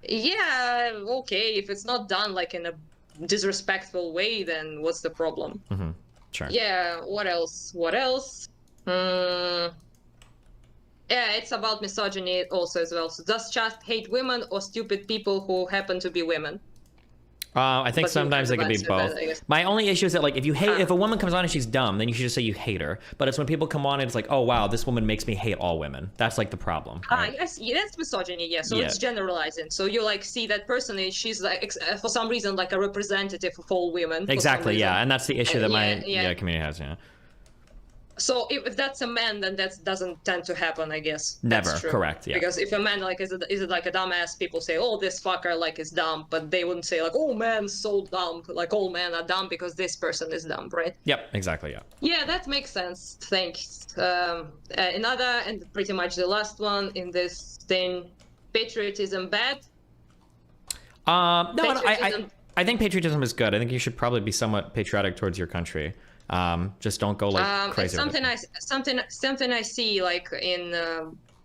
Yeah, okay. If it's not done like in a disrespectful way, then what's the problem?
Sure.
Yeah. What else? Yeah, it's about misogyny also as well. So does Chast hate women or stupid people who happen to be women?
I think sometimes it could be both. My only issue is that like if a woman comes on and she's dumb, then you should just say you hate her. But it's when people come on and it's like, oh wow, this woman makes me hate all women. That's like the problem. Right?
Yes, that's misogyny. Yeah, so it's generalizing. So you like see that person and she's like for some reason like a representative of all women.
Exactly. Yeah, and that's the issue that my community has. Yeah.
So if that's a man, then that doesn't tend to happen, I guess.
Never,
that's true.
Correct, yeah.
Because if a man like is it like a dumbass, people say, oh, this fucker like is dumb, but they wouldn't say like, oh, man's so dumb, like all men are dumb because this person is dumb, right?
Yep, exactly, yeah.
Yeah, that makes sense. Thanks. Another and pretty much the last one in this thing, patriotism bad?
No, I think patriotism is good. I think you should probably be somewhat patriotic towards your country. Just don't go like crazy.
Something I see like in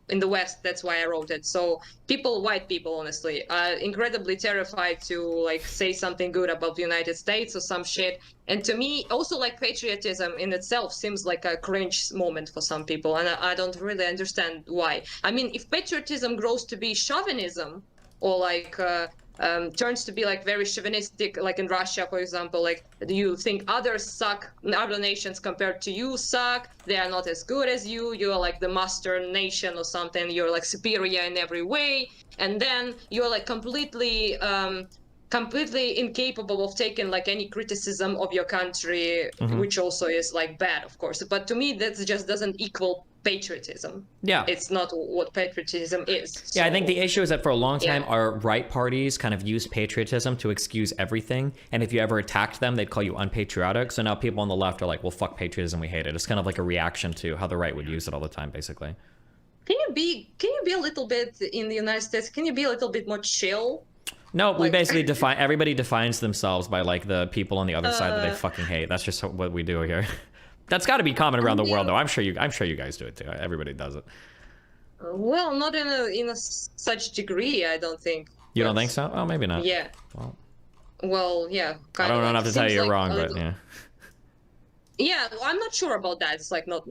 the West. That's why I wrote it. So white people, honestly, are incredibly terrified to like say something good about the United States or some shit. And to me, also like patriotism in itself seems like a cringe moment for some people, and I don't really understand why. I mean, if patriotism grows to be chauvinism or like turns to be like very chauvinistic, like in Russia, for example, like you think others suck, other nations compared to you suck, they are not as good as you're like the master nation or something, you're like superior in every way, and then you're like completely incapable of taking like any criticism of your country, which also is like bad, of course. But to me, that just doesn't equal patriotism.
Yeah.
It's not what patriotism is.
Yeah, I think the issue is that for a long time, our right parties kind of used patriotism to excuse everything. And if you ever attacked them, they'd call you unpatriotic. So now people on the left are like, well, fuck patriotism, we hate it. It's kind of like a reaction to how the right would use it all the time, basically.
Can you be a little bit in the United States? Can you be a little bit more chill?
No, we basically everybody defines themselves by like the people on the other side that they fucking hate. That's just what we do here. That's got to be common around the world, though. I'm sure you guys do it too. Everybody does it.
Well, not in a such degree, I don't think.
You don't think so? Oh, maybe not.
Yeah. Well, yeah.
I don't know enough to tell you you're wrong, but yeah.
Yeah, I'm not sure about that. It's like not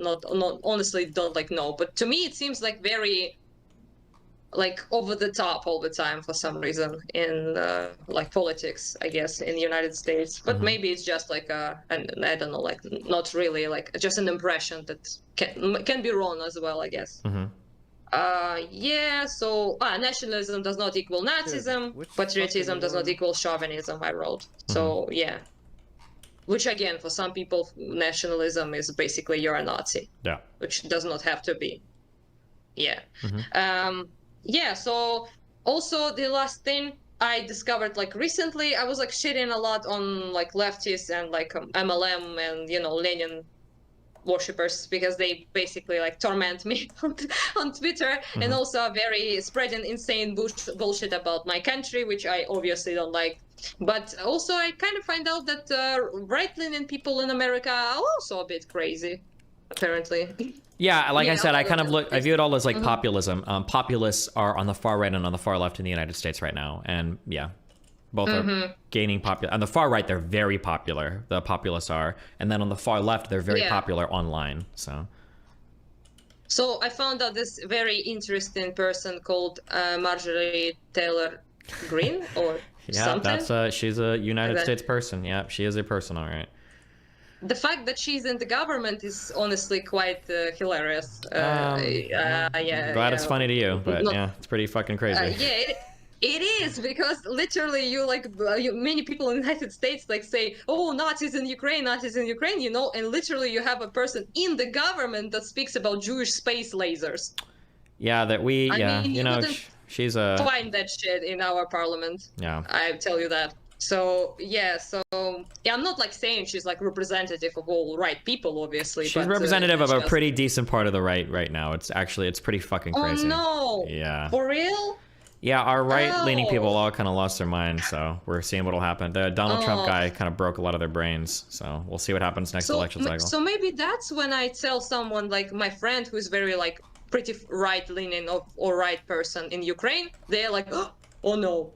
honestly don't like know. But to me, it seems like very like over the top all the time for some reason in like politics, I guess, in the United States. But maybe it's just like and I don't know, like not really like just an impression that can be wrong as well, I guess. Yeah, so nationalism does not equal Nazism, patriotism does not equal chauvinism, I wrote. So yeah. Which again, for some people, nationalism is basically you're a Nazi.
Yeah.
Which does not have to be. Yeah. Yeah, so also the last thing I discovered like recently, I was like shitting a lot on like leftists and like MLM and, you know, Lenin worshippers because they basically like torment me on Twitter and also are very spreading insane bullshit about my country, which I obviously don't like. But also I kind of find out that right-leaning people in America are also a bit crazy, apparently.
Yeah, like I said, I view it all as like populism. Populists are on the far right and on the far left in the United States right now. And yeah, both are gaining popular. On the far right, they're very popular. The populists are. And then on the far left, they're very popular online. So
I found out this very interesting person called Marjorie Taylor Greene or something.
Yeah, she's a United States person. Yeah, she is a person, all right.
The fact that she's in the government is honestly quite hilarious. Yeah,
glad it's funny to you, but yeah, it's pretty fucking crazy.
Yeah, it is, because literally you like many people in the United States like say, oh, Nazis in Ukraine, you know, and literally you have a person in the government that speaks about Jewish space lasers.
Yeah, that we, I mean, you know, she's a...
find that shit in our parliament.
Yeah.
I tell you that. So yeah, I'm not like saying she's like representative of all right people, obviously.
She's representative of a pretty decent part of the right now. It's pretty fucking crazy.
Oh no!
Yeah.
For real?
Yeah, our right-leaning people all kind of lost their minds, so we're seeing what'll happen. The Donald Trump guy kind of broke a lot of their brains, so we'll see what happens next election cycle.
So maybe that's when I tell someone like my friend who's very like pretty right-leaning or right person in Ukraine, they're like, oh no.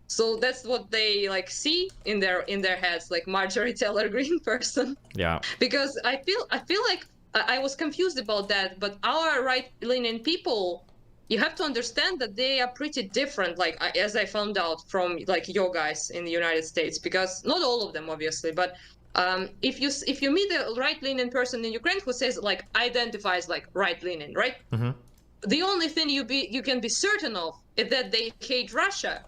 So that's what they like see in their heads, like Marjorie Taylor Greene person.
Yeah.
Because I feel like I was confused about that, but our right-leaning people, you have to understand that they are pretty different, like as I found out from like your guys in the United States, because not all of them obviously, but if you meet a right-leaning person in Ukraine who says like identifies like right-leaning, right? The only thing you can be certain of is that they hate Russia.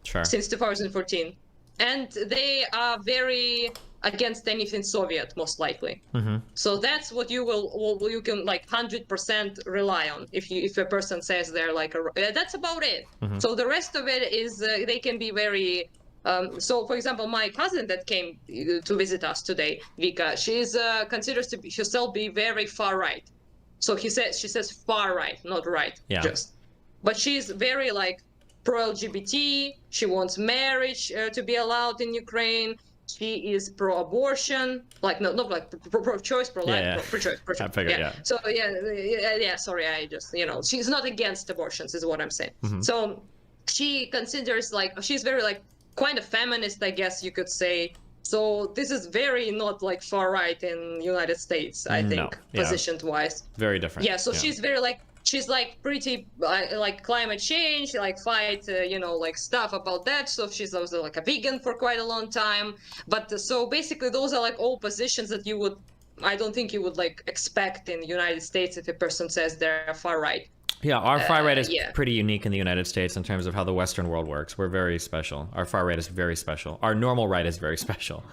Sure.
Since 2014, and they are very against anything Soviet, most likely. So that's what you can like 100% rely on if a person says they're like that's about it. So the rest of it is they can be very. So for example, my cousin that came to visit us today, Vika, she's considers to be herself be very far right. So she says far right, not right.
Yeah.
But she's very like pro-LGBT, she wants marriage to be allowed in Ukraine, she is pro-abortion, like not like pro-choice, pro-life, pro-choice.
I figured, yeah.
So yeah, sorry, I just, you know, she's not against abortions is what I'm saying. So she considers like, she's very like, quite a feminist, I guess you could say. So this is very not like far right in United States, I think, position-wise.
Very different.
Yeah, so she's very like, she's like pretty like climate change, like fight, you know, like stuff about that. So she's also like a vegan for quite a long time. But so basically those are like all positions that I don't think you would like expect in the United States if a person says they're far right.
Yeah, our far right is pretty unique in the United States in terms of how the Western world works. We're very special. Our far right is very special. Our normal right is very special.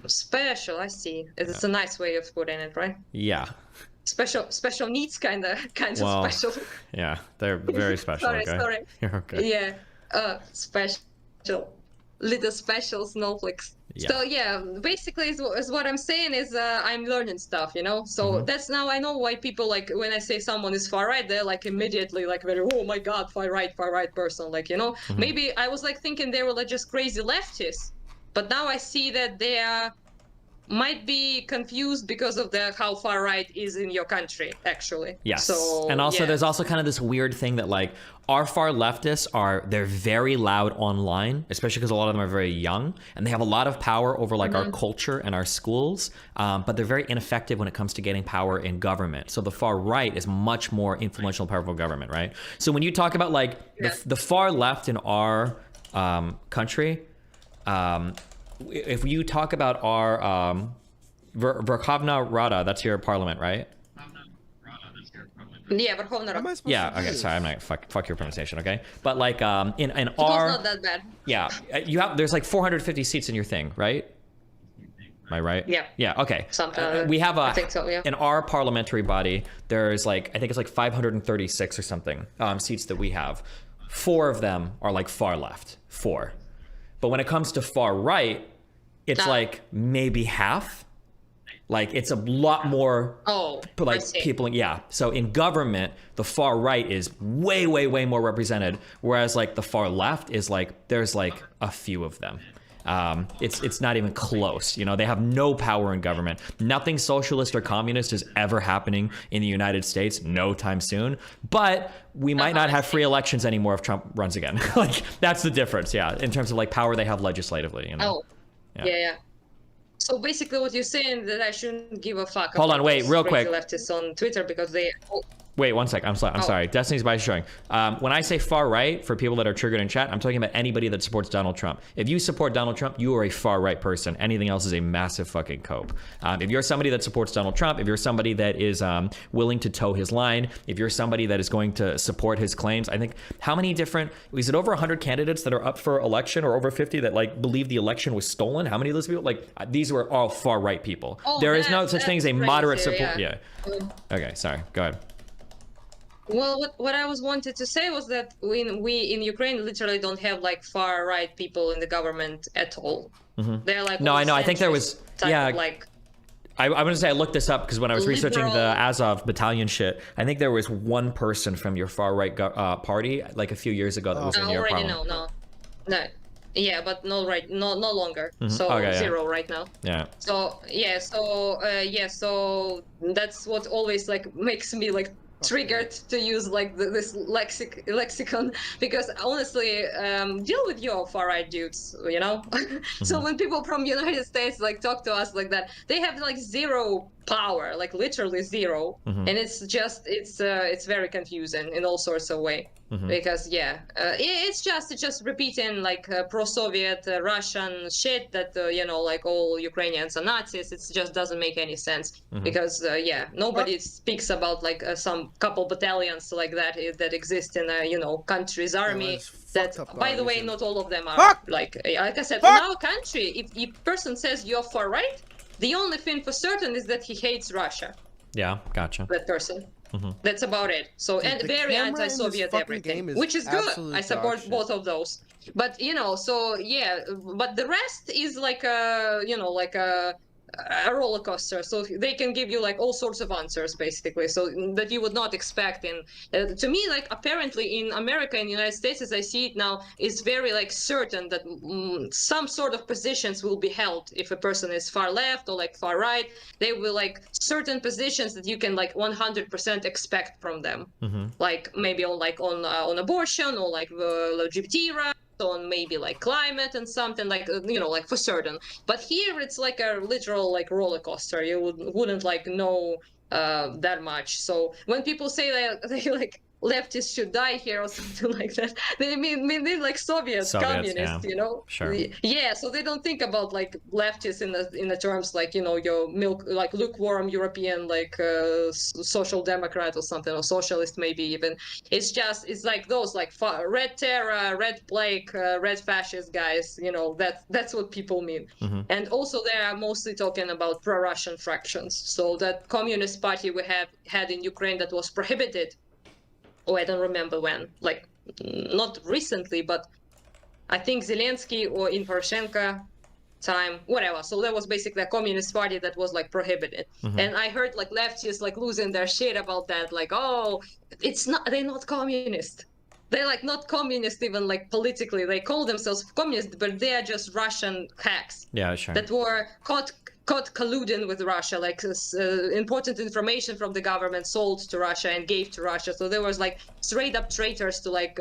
Special, I see. It's a nice way of putting it, right?
Yeah.
Special needs kind of special.
Yeah, they're very special.
sorry.
You're okay.
Yeah, special. Little special snowflakes.
Yeah.
So yeah, basically is what I'm saying is I'm learning stuff, you know. So that's now I know why people like when I say someone is far right, they're like immediately like very, oh my god, far right person, like, you know. Maybe I was like thinking they were like just crazy leftists, but now I see that they are might be confused because of the how far right is in your country, actually.
Yes.
So,
and also
yeah.
there's also kind of this weird thing that like our far leftists they're very loud online, especially because a lot of them are very young, and they have a lot of power over like our culture and our schools, but they're very ineffective when it comes to getting power in government. So the far right is much more influential and powerful government, right? So when you talk about like the far left in our country, if you talk about our Verkhovna Rada, that's your parliament, right?
Yeah, Verkhovna Rada.
Yeah, okay, sorry, I'm not fuck your pronunciation, okay? But like in
It
our
was not that bad.
yeah, there's like 450 seats in your thing, right? Am I right?
Yeah.
Yeah, okay.
Something
we have
I think so, yeah.
in our parliamentary body, there's like I think it's like 536 or something seats that we have. 4 of them are like far left. 4. But when it comes to far right, it's like maybe half. Like it's a lot more like people. Yeah. So in government, the far right is way, way, way more represented. Whereas like the far left is like, there's like a few of them. It's not even close. You know, they have no power in government. Nothing socialist or communist is ever happening in the United States, no time soon. But we might not have free elections anymore if Trump runs again. Like that's the difference. Yeah. In terms of like power they have legislatively, you know?
Yeah. So basically what you're saying that I shouldn't give a fuck.
Hold on, wait, real quick.
Leftists on Twitter because they...
Wait, 1 sec. I'm sorry. Destiny's by showing. When I say far right, for people that are triggered in chat, I'm talking about anybody that supports Donald Trump. If you support Donald Trump, you are a far right person. Anything else is a massive fucking cope. If you're somebody that supports Donald Trump, if you're somebody that is willing to toe his line, if you're somebody that is going to support his claims, I think how many different, is it over 100 candidates that are up for election or over 50 that like believe the election was stolen? How many of those people? Like these were all far right people. There is no such thing as a moderate support. Yeah. Okay, sorry. Go ahead.
Well, what I was wanted to say was that we in Ukraine literally don't have like far right people in the government at all. They're like
no, I know. I think there was
like.
I'm gonna say I looked this up because when I was researching the Azov battalion shit, I think there was one person from your far right party like a few years ago that was in your parliament.
No. Yeah, but no longer. So zero right now.
Yeah.
So so that's what always like makes me like triggered to use like this lexicon because honestly deal with your far right dudes, you know. So when people from United States like talk to us like that, they have like zero power, like literally zero, and it's very confusing in all sorts of way because it's just repeating like pro-Soviet Russian shit that you know, like all Ukrainians are Nazis. It just doesn't make any sense because nobody speaks about like some couple battalions like that exist in a, you know, country's army. That, by the way, not all of them are like I said. In our country, if a person says you're far right, the only thing for certain is that he hates Russia.
Yeah, gotcha.
That person. That's about it. So, and very anti-Soviet everything, which is good. I support both of those. But, you know, so, yeah, but the rest is like a, you know, like a roller coaster. So they can give you like all sorts of answers basically, so that you would not expect. And to me, like apparently in America and United States, as I see it now, is very like certain that some sort of positions will be held if a person is far left or like far right. They will like certain positions that you can like 100% expect from them, like maybe on abortion or like LGBT rights, on maybe like climate and something like, you know, like for certain. But here it's like a literal like roller coaster. You wouldn't like know that much. So when people say that they like leftists should die here or something like that, they mean like Soviets, communists, you know.
Sure.
Yeah, so they don't think about like leftists in the terms like, you know, your like lukewarm European like social democrat or something, or socialist maybe even. It's like those like red terror, red plague, red fascist guys, you know. That's what people mean. And also they are mostly talking about pro-Russian fractions. So that communist party we had in Ukraine that was prohibited. Oh, I don't remember when, like, not recently, but I think Zelensky or in Poroshenko time, whatever. So there was basically a communist party that was like prohibited. And I heard like leftists like losing their shit about that. Like, oh, they're not communist. They're like not communist even like politically. They call themselves communist, but they are just Russian hacks.
Yeah, sure.
That were caught caught colluding with Russia, like important information from the government sold to Russia and gave to Russia. So there was like straight up traitors to like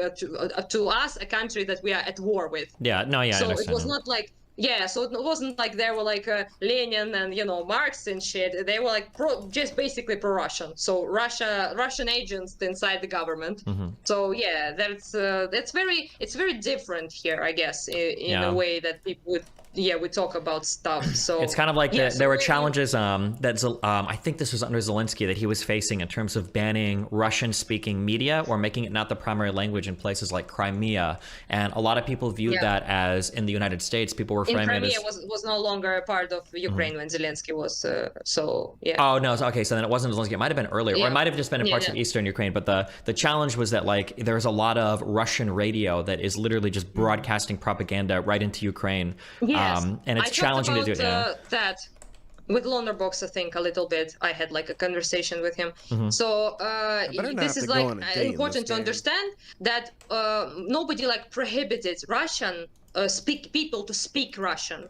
to us, a country that we are at war with.
Yeah, no, yeah.
So
I
it was not like. Yeah, so it wasn't like there were like Lenin and Marx and shit. They were like just basically pro-Russian. So Russian agents inside the government.
Mm-hmm.
So yeah, it's very different here, I guess, in a way that people would. Yeah, we talk about stuff. So
it's kind of like there were challenges that I think this was under Zelensky that he was facing in terms of banning Russian-speaking media or making it not the primary language in places like Crimea. And a lot of people viewed that as in the United States, people were framing it as
was no longer a part of Ukraine when Zelensky was. So yeah.
Oh no, okay, so then it wasn't Zelensky. It might have been earlier, or it might have just been in parts of Eastern Ukraine. But the challenge was that like there's a lot of Russian radio that is literally just broadcasting propaganda right into Ukraine.
Yeah.
And it's challenging to do
that with Lonerbox, I think a little bit. I had like a conversation with him. So this is like important to understand that nobody like prohibited Russian people to speak Russian.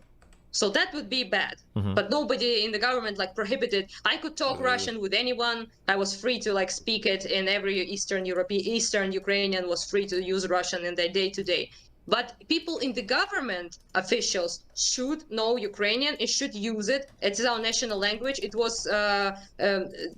So that would be bad. But nobody in the government like prohibited. I could talk Russian with anyone. I was free to like speak it, and every Eastern Ukrainian was free to use Russian in their day-to-day. But people in the government, officials, should know Ukrainian. It should use it. It's our national language. It was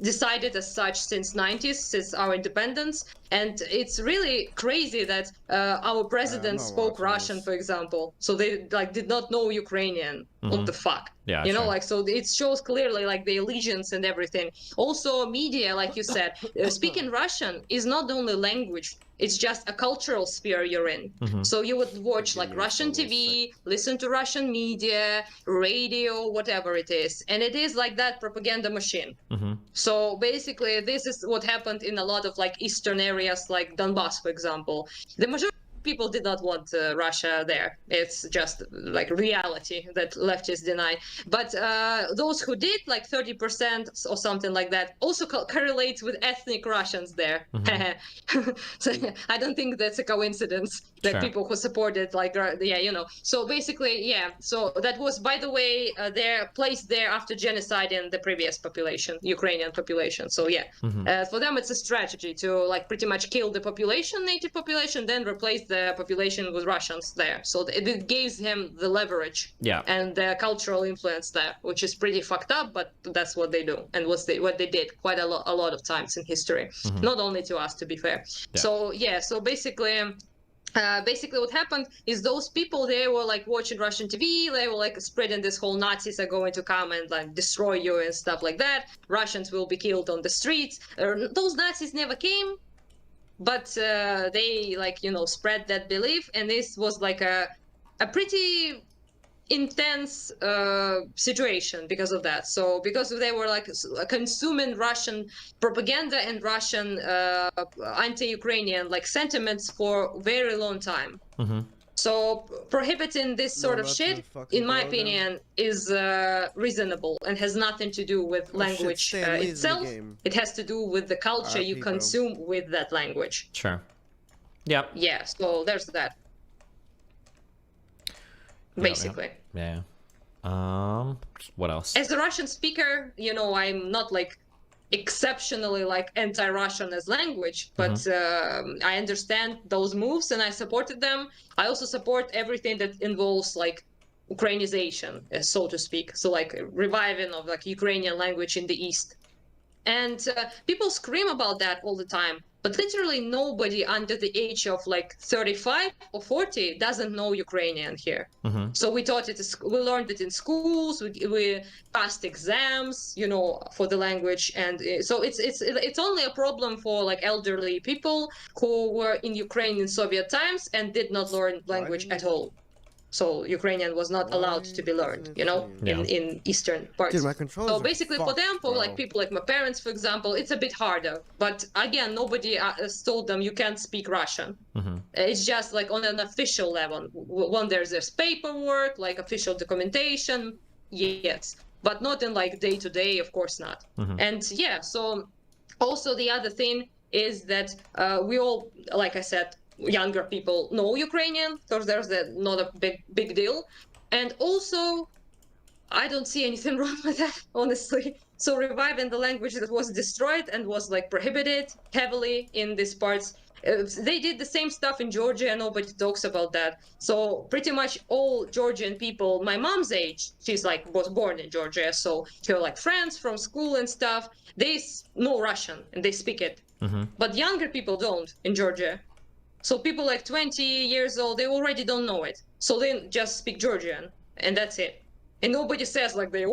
decided as such since 90s, since our independence. And it's really crazy that our president spoke Russian, for example. So they like did not know Ukrainian. What the fuck?
Yeah,
like, so it shows clearly like the allegiance and everything. Also media, like you said, speaking Russian is not the only language. It's just a cultural sphere you're in. So you would watch like Russian TV, listen to Russian media, radio, whatever it is. And it is like that propaganda machine. So basically this is what happened in a lot of like Eastern areas like Donbass, for example. The majority people did not want Russia there. It's just like reality that leftists deny. But those who did, like 30% or something like that, also correlates with ethnic Russians there. So I don't think that's a coincidence that people who supported, like, So basically, So that was, by the way, their place there after genocide in the previous population, Ukrainian population. So for them, it's a strategy to like pretty much kill the population, native population, then replace the population with Russians there. So it gives him the leverage and the cultural influence there, which is pretty fucked up, but that's what they do and what they did quite a lot of times in history. Not only to us, to be fair. So basically what happened is those people, they were like watching Russian TV, they were like spreading this whole Nazis are going to come and like destroy you and stuff like that. Russians will be killed on the streets. Those Nazis never came. But they spread that belief, and this was like a pretty intense situation because of that. So because they were like consuming Russian propaganda and Russian anti-Ukrainian like sentiments for a very long time. So prohibiting this sort of shit, in my opinion, is reasonable and has nothing to do with language itself. It has to do with the culture you consume with that language.
Sure. Yeah.
Yeah, so there's that. Basically.
Yeah. What else?
As a Russian speaker, I'm not like exceptionally like anti-Russian as language, but I understand those moves and I supported them. I also support everything that involves like Ukrainization, so to speak. So like reviving of like Ukrainian language in the East. And people scream about that all the time, but literally nobody under the age of like 35 or 40 doesn't know Ukrainian here. So we we learned it in schools, we passed exams, for the language. And so it's only a problem for like elderly people who were in Ukraine in Soviet times and did not learn language at all. So Ukrainian was not allowed to be learned, in Eastern parts.
Dude, my controls
so basically for them, for like people like my parents, for example, it's a bit harder. But again, nobody told them you can't speak Russian. It's just like on an official level. When there's paperwork, like official documentation, yes. But not in like day-to-day, of course not. And so also the other thing is that we all, like I said, younger people know Ukrainian, because there's not a big deal. And also I don't see anything wrong with that, honestly. So reviving the language that was destroyed and was like prohibited heavily in these parts. They did the same stuff in Georgia, and nobody talks about that. So pretty much all Georgian people, my mom's age, she's like was born in Georgia, so her like friends from school and stuff, they know Russian and they speak it. But younger people don't in Georgia. So people like 20 years old, they already don't know it. So they just speak Georgian, and that's it. And nobody says like they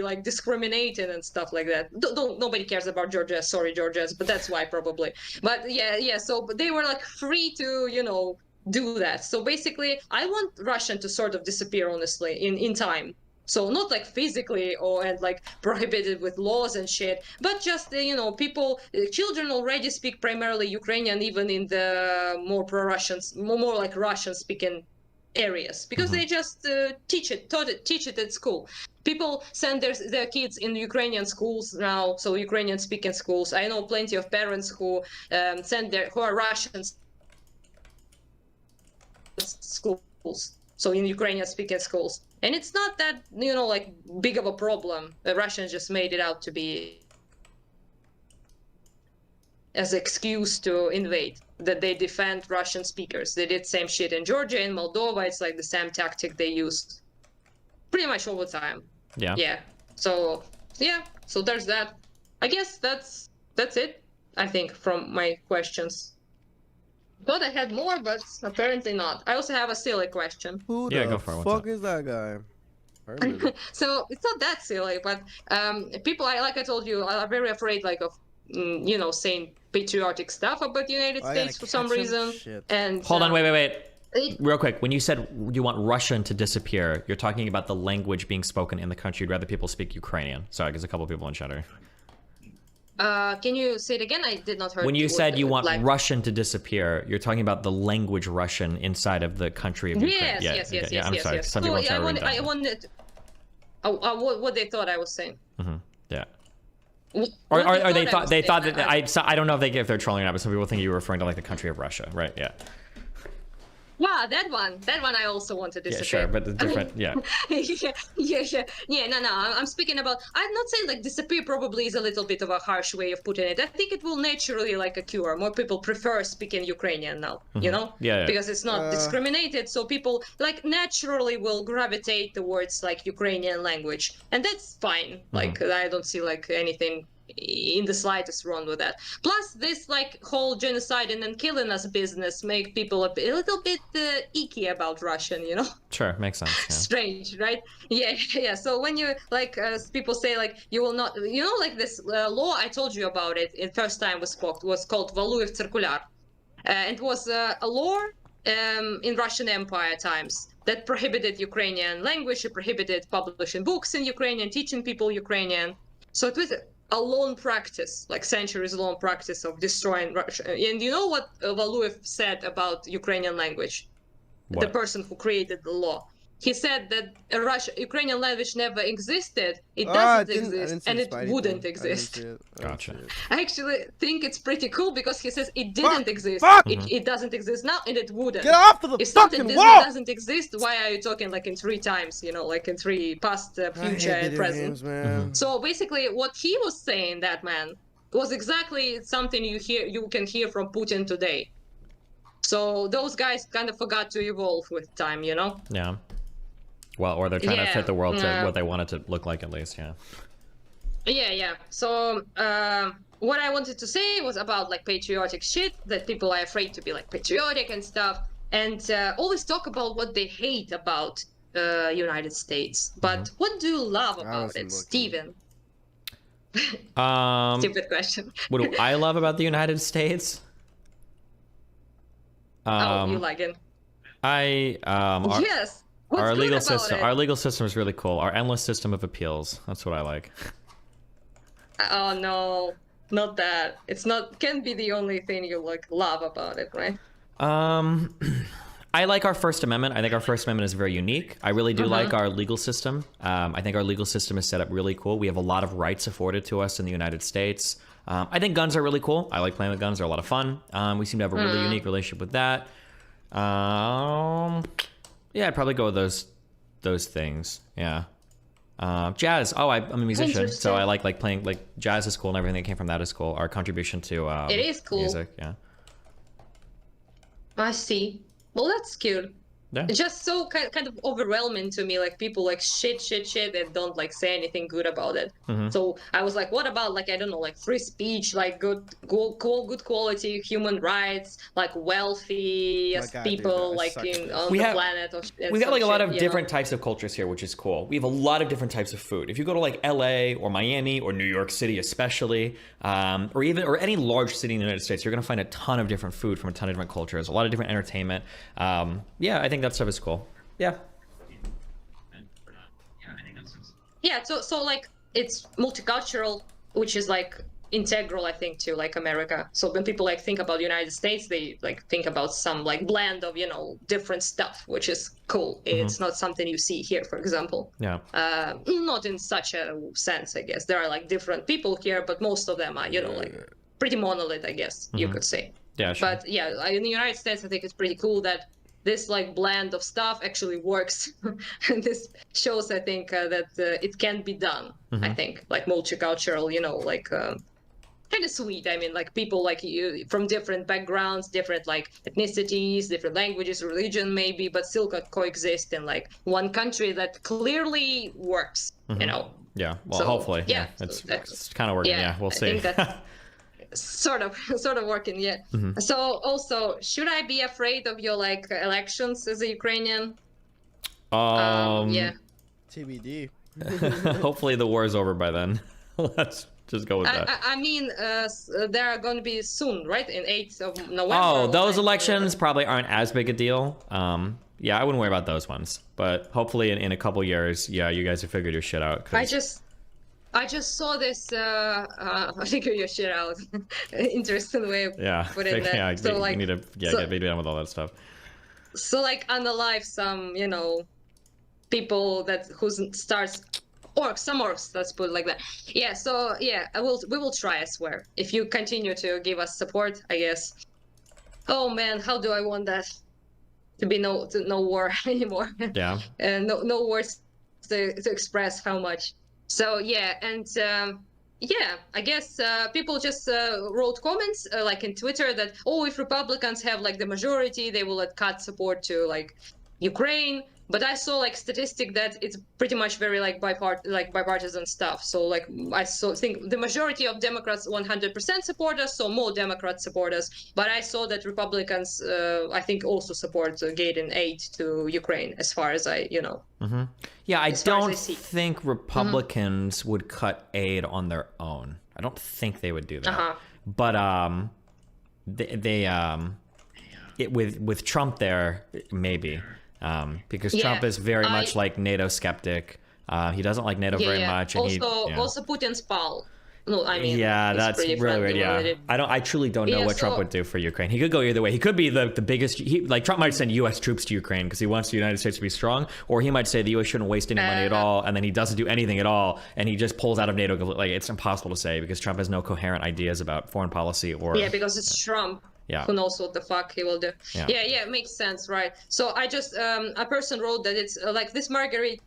like discriminated and stuff like that. Nobody cares about Georgia. Sorry, Georgians, but that's why probably. But yeah. So they were like free to do that. So basically, I want Russian to sort of disappear, honestly, in time. So not like physically and like prohibited with laws and shit, but just people, children already speak primarily Ukrainian, even in the more pro-Russians, more like Russian-speaking areas, because they just teach it at school. People send their kids in Ukrainian schools now, so Ukrainian speaking schools. I know plenty of parents who who are Russian schools, so in Ukrainian speaking schools, and it's not that like big of a problem. The Russians just made it out to be as excuse to invade, that they defend Russian speakers. They did same shit in Georgia, in Moldova. It's like the same tactic they use pretty much all the time. Yeah. So there's that. I guess that's it, I think, from my questions. Thought I had more, but apparently not. I also have a silly question.
Who
go
the
for it.
fuck is that guy?
So it's not that silly, but people, like I told you, are very afraid like of saying patriotic stuff about the United States for some reason.
Shit.
And
hold on, wait. Real quick, when you said you want Russian to disappear, you're talking about the language being spoken in the country. You'd rather people speak Ukrainian. Sorry, there's a couple people in chatter.
Can you say it again? I did not hear.
When you said you want Russian to disappear, you're talking about the language Russian inside of the country of Ukraine.
Yes.
I'm sorry. Some people
I wanted. What they thought I was saying.
Yeah. Or they thought that I don't know if they're trolling or not, but some people think you were referring to like the country of Russia, right? Yeah.
Yeah, that one I also want to disappear.
Yeah, sure, but the different, yeah.
No, I'm speaking about, I'm not saying like disappear probably is a little bit of a harsh way of putting it. I think it will naturally like occur. More people prefer speaking Ukrainian now,
Yeah.
Because it's not discriminated, so people like naturally will gravitate towards like Ukrainian language, and that's fine. Like I don't see like anything in the slightest wrong with that. Plus this like whole genociding and killing us business make people a little bit icky about Russian,
Sure, makes sense. Yeah.
Strange, right? Yeah. So when you like people say like you will not, like this law I told you about it in first time we spoke was called Valuev Circular. It was a law in Russian Empire times that prohibited Ukrainian language. It prohibited publishing books in Ukrainian, teaching people Ukrainian. So it was a long practice, like centuries-long practice of destroying Russia. And you know what Valuev said about Ukrainian language? What? The person who created the law. He said that Ukrainian language never existed. It doesn't exist, and it wouldn't exist.
Gotcha.
I actually think it's pretty cool because he says it didn't exist. It doesn't exist now, and it wouldn't.
Get off of the
if
fucking
something
wall!
doesn't exist, why are you talking like in 3 times? Like in 3 past, future, and present.
Games,
So basically, what he was saying, that man, was exactly something you can hear from Putin today. So those guys kind of forgot to evolve with time,
Yeah. Well, or they're trying to fit the world to what they want it to look like, at least, yeah.
Yeah. So what I wanted to say was about like patriotic shit, that people are afraid to be like patriotic and stuff, and always talk about what they hate about United States. But what do you love about it, Steven? Stupid question.
What do I love about the United States?
You like it?
Yes.
What's
our legal
about
system.
it?
Our legal system is really cool. Our endless system of appeals. That's what I like.
Oh no, not that. It's not. Can't be the only thing you like love about it, right?
I like our First Amendment. I think our First Amendment is very unique. I really do like our legal system. I think our legal system is set up really cool. We have a lot of rights afforded to us in the United States. I think guns are really cool. I like playing with guns. They're a lot of fun. We seem to have a really unique relationship with that. Yeah, I'd probably go with those things. Yeah. Jazz. Oh, I'm a musician, so I like playing like jazz is cool, and everything that came from that is cool. Our contribution to
it is cool.
Music, yeah.
I see. Well, that's cute.
Yeah.
It's just so kind of overwhelming to me, like people like shit and don't like say anything good about it. So I was like, what about like, I don't know, like free speech, like good quality human rights, like wealthy people like on the planet.
We got like a lot of different types of cultures here, which is cool. We have a lot of different types of food. If you go to like LA or Miami or New York City especially, or any large city in the United States, you're gonna find a ton of different food from a ton of different cultures, a lot of different entertainment. Yeah, I think that stuff is cool. Yeah.
Yeah, so like it's multicultural, which is like integral, I think, to like America. So when people like think about the United States, they like think about some like blend of, you know, different stuff, which is cool. It's not something you see here, for example.
Yeah.
Not in such a sense, I guess. There are like different people here, but most of them are, you know, like pretty monolith, I guess you could say.
Yeah, sure.
But yeah, in the United States, I think it's pretty cool that this like blend of stuff actually works. And this shows, I think, that it can be done. I think like multicultural, you know, like kind of sweet. I mean, like people like you from different backgrounds, different like ethnicities, different languages, religion maybe, but still coexist in like one country that clearly works. You know.
Yeah. Well,
So,
hopefully.
yeah,
It's kind of working. Yeah. We'll
I
see.
think that's sort of working. Yeah. So also, should I be afraid of your like elections as a Ukrainian? Yeah.
TBD.
Hopefully the war is over by then. Let's just go with that.
I mean, they are going to be soon, right? In 8th of November.
Oh, those elections probably aren't as big a deal. Yeah, I wouldn't worry about those ones. But hopefully in a couple years, yeah, you guys have figured your shit out.
I just saw this figure your shit out. Interesting way of putting that.
Yeah,
so, like,
we need to get done with all that stuff.
So like unalive some, you know, people who starts some orcs, let's put it like that. Yeah, so yeah, we will try, I swear. If you continue to give us support, I guess. Oh man, how do I want that to be no war anymore?
Yeah.
And no words to express how much. So yeah, and yeah, I guess people just wrote comments like in Twitter that, oh, if Republicans have like the majority, they will cut support to like Ukraine. But I saw like statistic that it's pretty much very like bipartisan stuff. So like I think the majority of Democrats 100% support us, so more Democrats support us. But I saw that Republicans I think also support getting aid to Ukraine, as far as I
Yeah, I don't think Republicans would cut aid on their own. I don't think they would do that. But with Trump there, maybe. Because Trump is very much like NATO skeptic. He doesn't like NATO very much. And
also Putin's pal. No, I mean,
that's really weird. Yeah, I truly don't know what Trump would do for Ukraine. He could go either way. He could be the biggest. Like Trump might send U.S. troops to Ukraine because he wants the United States to be strong, or he might say the U.S. shouldn't waste any money at all, and then he doesn't do anything at all, and he just pulls out of NATO. Like it's impossible to say because Trump has no coherent ideas about foreign policy or.
Yeah, because it's Trump.
Yeah.
Who knows what the fuck he will do? Yeah, it makes sense, right? So I just a person wrote that it's like this Marjorie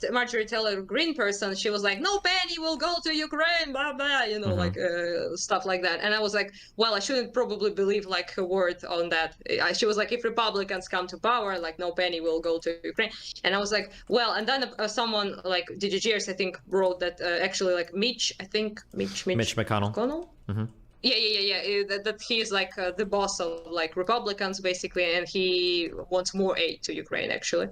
Taylor Greene person. She was like, no penny will go to Ukraine, blah blah, you know, like stuff like that. And I was like, well, I shouldn't probably believe like her word on that. She was like, if Republicans come to power, like no penny will go to Ukraine. And I was like, well, and then someone like DigiGears, I think, wrote that actually like Mitch McConnell. Yeah. That he's like the boss of like Republicans basically, and he wants more aid to Ukraine actually.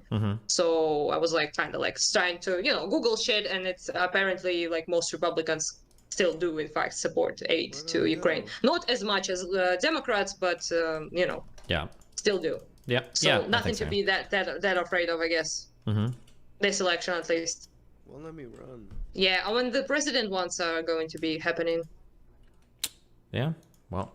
So I was like kind of like trying to Google shit, and it's apparently like most Republicans still do in fact support aid to Ukraine. Not as much as Democrats, but still do.
Yeah.
So nothing to be that afraid of, I guess. This election at least.
Won't let me run.
Yeah, when the president ones are going to be happening.
Yeah, well,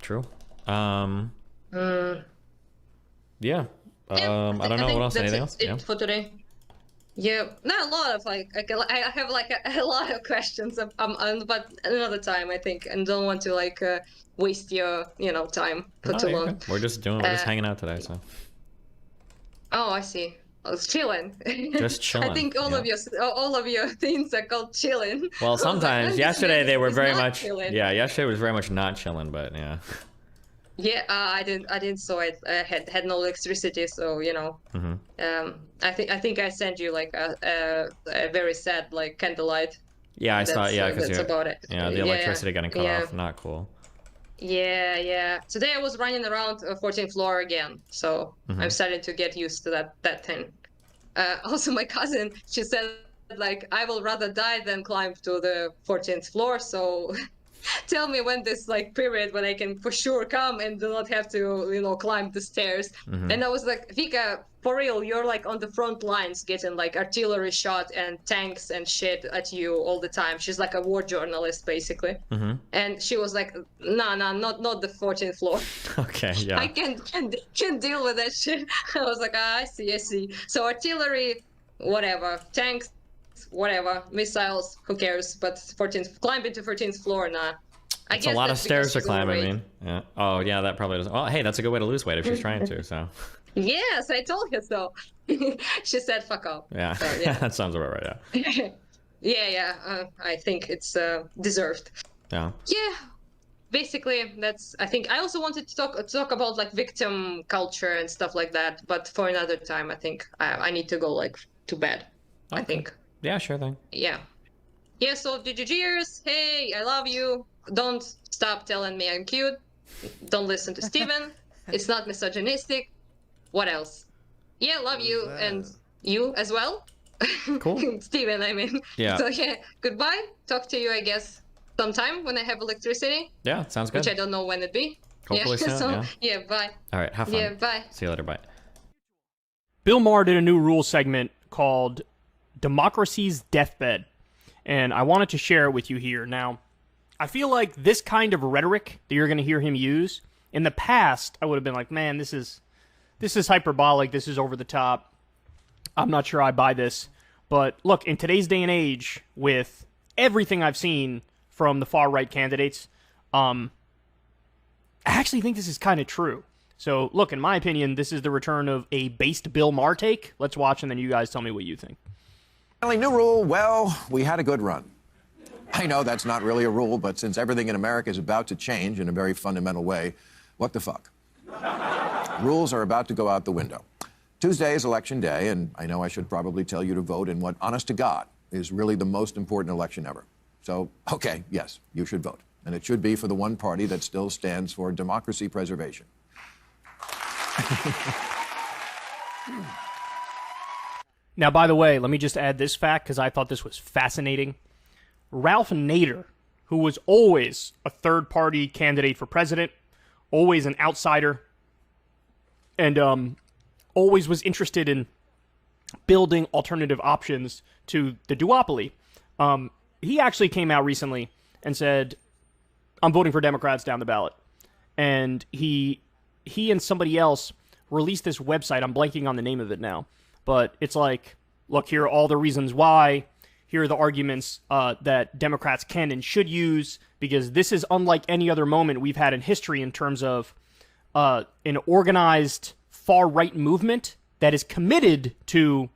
true. Yeah. I don't know what else. Anything else?
It for today. Yeah, not a lot of like I have like a lot of questions, but another time I think, and don't want to like waste your time for too long.
Okay. We're just hanging out today, so.
Oh, I see. I was chilling.
Just chilling.
I think all of your things are called chilling.
Well, sometimes yesterday they were very much.
Chilling.
Yeah, yesterday was very much not chilling, but yeah.
Yeah, I didn't saw it. I had no electricity, so you know. I think I sent you like a very sad like candlelight.
Yeah, I saw it. Yeah, because
that's about it.
Yeah, the electricity getting cut off. Not cool.
Yeah. Today I was running around 14th floor again, so I'm starting to get used to that thing. Also, my cousin, she said like I will rather die than climb to the 14th floor. So tell me when this like period when I can for sure come and do not have to climb the stairs. And I was like, Vika, for real, you're like on the front lines getting like artillery shot and tanks and shit at you all the time. She's like a war journalist basically. And she was like, nah, not the 14th floor.
Okay, yeah.
I can deal with that shit. I was like, I see. So artillery, whatever, tanks, whatever, missiles, who cares? But climbing to 14th floor, nah.
It's a lot of stairs to climb, I mean. Yeah. Oh, yeah, that probably doesn't. Oh, hey, that's a good way to lose weight if she's trying to, so.
Yes, I told her so. She said, fuck off.
Yeah, so, yeah. That sounds about right,
yeah. I think it's deserved.
Yeah.
Yeah. Basically, that's. I think I also wanted to talk about like victim culture and stuff like that, but for another time. I think I need to go like to bed. Okay. I think.
Yeah, sure thing.
Yeah. So GGers, hey, I love you. Don't stop telling me I'm cute. Don't listen to Steven. It's not misogynistic. What else? Yeah, love you and you as well.
Cool.
Steven, I mean.
Yeah.
So yeah, goodbye. Talk to you, I guess, sometime when I have electricity.
Yeah, sounds good.
Which I don't know when it'd be.
Hopefully soon,
yeah, bye.
All right, have fun.
Yeah, bye.
See you later, bye.
Bill Maher did a new rule segment called Democracy's Deathbed, and I wanted to share it with you here. Now, I feel like this kind of rhetoric that you're going to hear him use, in the past, I would have been like, man, this is hyperbolic, this is over the top. I'm not sure I buy this. But look, in today's day and age, with everything I've seen from the far-right candidates, I actually think this is kind of true. So, look, in my opinion, this is the return of a based Bill Maher take. Let's watch, and then you guys tell me what you think.
New rule, well, we had a good run. I know that's not really a rule, but since everything in America is about to change in a very fundamental way, what the fuck? Rules are about to go out the window. Tuesday is Election Day, and I know I should probably tell you to vote in what, honest to God, is really the most important election ever. So, okay, yes, you should vote. And it should be for the one party that still stands for democracy preservation.
Now, by the way, let me just add this fact because I thought this was fascinating. Ralph Nader, who was always a third-party candidate for president, always an outsider, and always was interested in building alternative options to the duopoly. He actually came out recently and said, I'm voting for Democrats down the ballot. And he and somebody else released this website. I'm blanking on the name of it now. But it's like, look, here are all the reasons why. Here are the arguments that Democrats can and should use, because this is unlike any other moment we've had in history in terms of an organized far-right movement that is committed to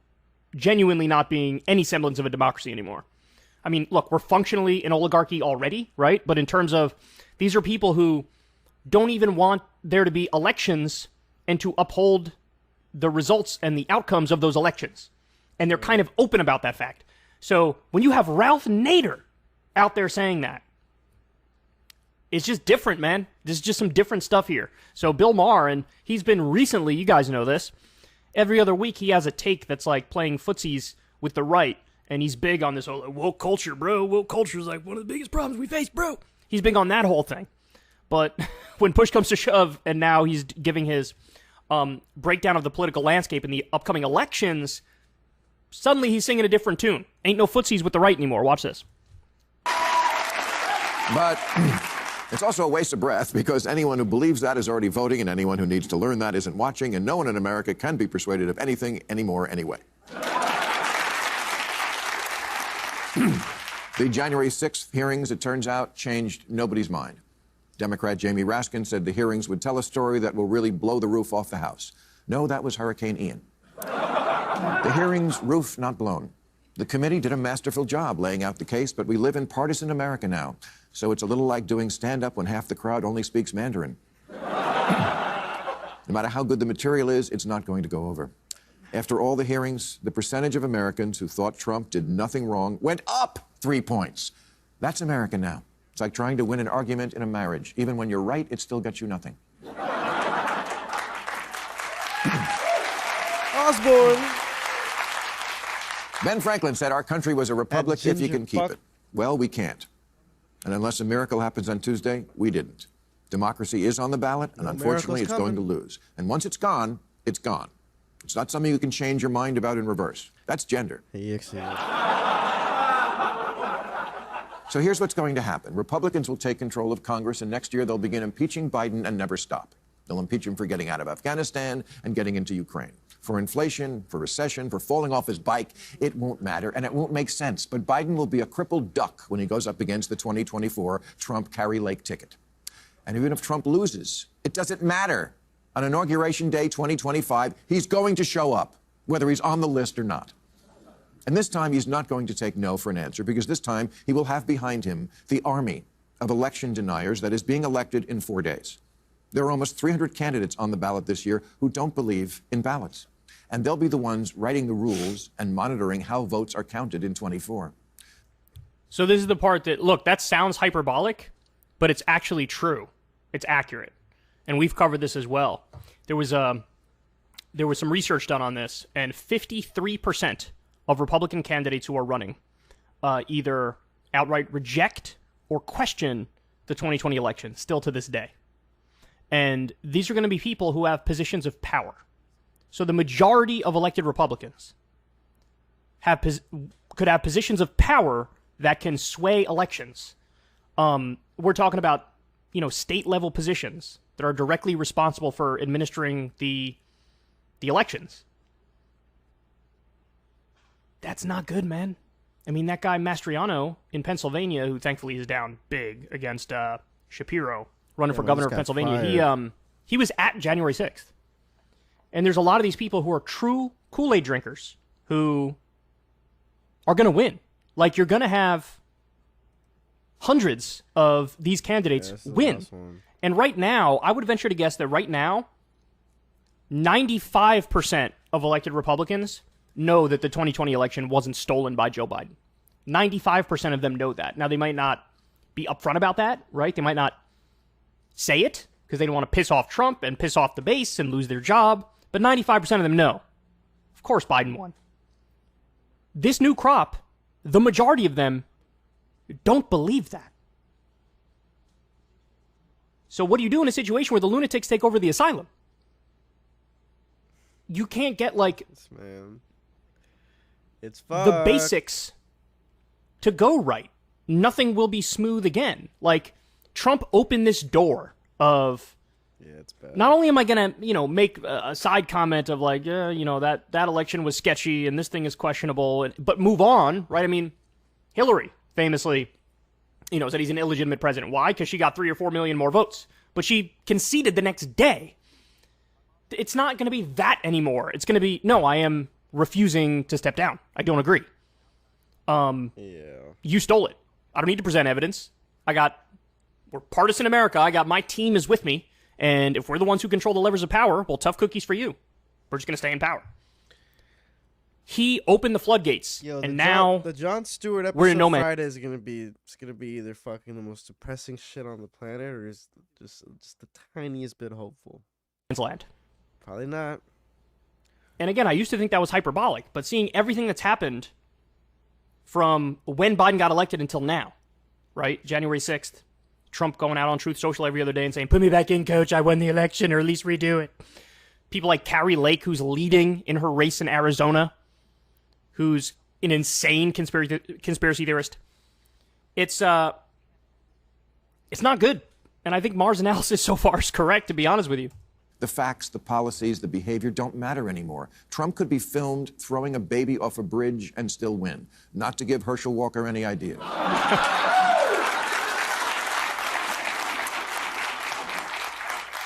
genuinely not being any semblance of a democracy anymore. I mean, look, we're functionally an oligarchy already, right? But in terms of, these are people who don't even want there to be elections and to uphold the results and the outcomes of those elections. And they're kind of open about that fact. So when you have Ralph Nader out there saying that, it's just different, man. There's just some different stuff here. So Bill Maher, and he's been recently, you guys know this, every other week he has a take that's like playing footsies with the right. And he's big on this whole woke culture, bro. Woke culture is like one of the biggest problems we face, bro. He's big on that whole thing. But when push comes to shove, and now he's giving his breakdown of the political landscape in the upcoming elections, suddenly he's singing a different tune. Ain't no footsies with the right anymore. Watch this.
But it's also a waste of breath, because anyone who believes that is already voting, and anyone who needs to learn that isn't watching, and no one in America can be persuaded of anything anymore anyway. The January 6th hearings, it turns out, changed nobody's mind. Democrat Jamie Raskin said the hearings would tell a story that will really blow the roof off the House. No, that was Hurricane Ian. The hearings, roof not blown. The committee did a masterful job laying out the case, but we live in partisan America now, so it's a little like doing stand-up when half the crowd only speaks Mandarin. No matter how good the material is, it's not going to go over. After all the hearings, the percentage of Americans who thought Trump did nothing wrong went up 3 points. That's America now. It's like trying to win an argument in a marriage. Even when you're right, it still gets you nothing.
Osborne.
Ben Franklin said our country was a republic if you can keep it. Well, we can't. And unless a miracle happens on Tuesday, we didn't. Democracy is on the ballot, and unfortunately, it's going to lose. And once it's gone, it's gone. It's not something you can change your mind about in reverse. That's gender. So here's what's going to happen. Republicans will take control of Congress, and next year they'll begin impeaching Biden and never stop. They'll impeach him for getting out of Afghanistan and getting into Ukraine. For inflation, for recession, for falling off his bike, it won't matter, and it won't make sense. But Biden will be a crippled duck when he goes up against the 2024 Trump-Kari Lake ticket. And even if Trump loses, it doesn't matter. On Inauguration Day 2025, he's going to show up, whether he's on the list or not. And this time, he's not going to take no for an answer, because this time he will have behind him the army of election deniers that is being elected in 4 days. There are almost 300 candidates on the ballot this year who don't believe in ballots. And they'll be the ones writing the rules and monitoring how votes are counted in 24.
So this is the part that, look, that sounds hyperbolic, but it's actually true. It's accurate. And we've covered this as well. There was some research done on this, and 53% of Republican candidates who are running either outright reject or question the 2020 election, still to this day. And these are going to be people who have positions of power. So the majority of elected Republicans could have positions of power that can sway elections. We're talking about, state-level positions that are directly responsible for administering the elections. That's not good, man. I mean, that guy Mastriano in Pennsylvania, who thankfully is down big against Shapiro, running for governor of Pennsylvania, he was at January 6th. And there's a lot of these people who are true Kool-Aid drinkers who are going to win. Like, you're going to have hundreds of these candidates win. And right now, I would venture to guess that right now, 95% of elected Republicans know that the 2020 election wasn't stolen by Joe Biden. 95% of them know that. Now, they might not be upfront about that, right? They might not say it because they don't want to piss off Trump and piss off the base and lose their job. But 95% of them know. Of course, Biden won. This new crop, the majority of them don't believe that. So what do you do in a situation where the lunatics take over the asylum? You can't get,
it's fucked.
The basics to go right. Nothing will be smooth again. Trump opened this door of...
Yeah, it's bad.
Not only am I going to, make a side comment of that election was sketchy and this thing is questionable, but move on, right? I mean, Hillary famously, said he's an illegitimate president. Why? Because she got 3 or 4 million more votes. But she conceded the next day. It's not going to be that anymore. It's going to be, no, I am refusing to step down. I don't agree. You stole it. I don't need to present evidence. We're partisan America. My team is with me. And if we're the ones who control the levers of power, well, tough cookies for you. We're just going to stay in power. He opened the floodgates, now
the Jon Stewart episode
we're in no man.
Friday is going to be either fucking the most depressing shit on the planet, or is just the tiniest bit hopeful.
Land.
Probably not.
And again, I used to think that was hyperbolic, but seeing everything that's happened from when Biden got elected until now, right? January 6th. Trump going out on Truth Social every other day and saying, "Put me back in, coach. I won the election, or at least redo it." People like Kari Lake, who's leading in her race in Arizona, who's an insane conspiracy theorist. It's not good. And I think Mars' analysis so far is correct, to be honest with you.
The facts, the policies, the behavior don't matter anymore. Trump could be filmed throwing a baby off a bridge and still win. Not to give Herschel Walker any ideas.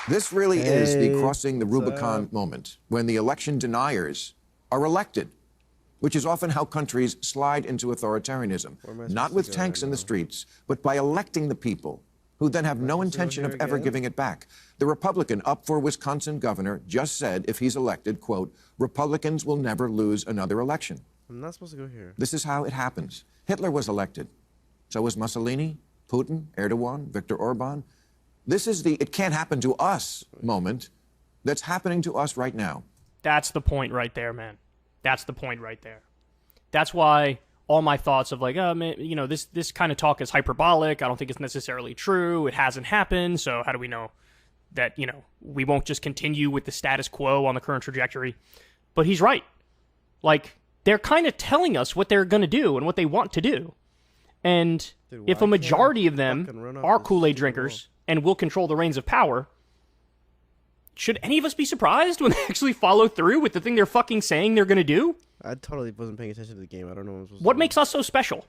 This really is the crossing the Rubicon moment, when the election deniers are elected, which is often how countries slide into authoritarianism. Not with tanks in the streets, but by electing the people, who then have no intention of ever giving it back. The Republican up for Wisconsin governor just said if he's elected, quote, Republicans will never lose another election.
I'm not supposed to go here.
This is how it happens. Hitler was elected. So was Mussolini, Putin, Erdogan, Viktor Orban. This is the it can't happen to us moment that's happening to us right now.
That's the point right there, man. That's the point right there. That's why all my thoughts of like, oh, man, you know, this kind of talk is hyperbolic. I don't think it's necessarily true. It hasn't happened. So how do we know that, you know, we won't just continue with the status quo on the current trajectory? But he's right. Like, they're kind of telling us what they're going to do and what they want to do. And if a majority of them are Kool-Aid drinkers and will control the reins of power, should any of us be surprised when they actually follow through with the thing they're fucking saying they're going to do?
I totally wasn't paying attention to the game. I don't know
what makes us so special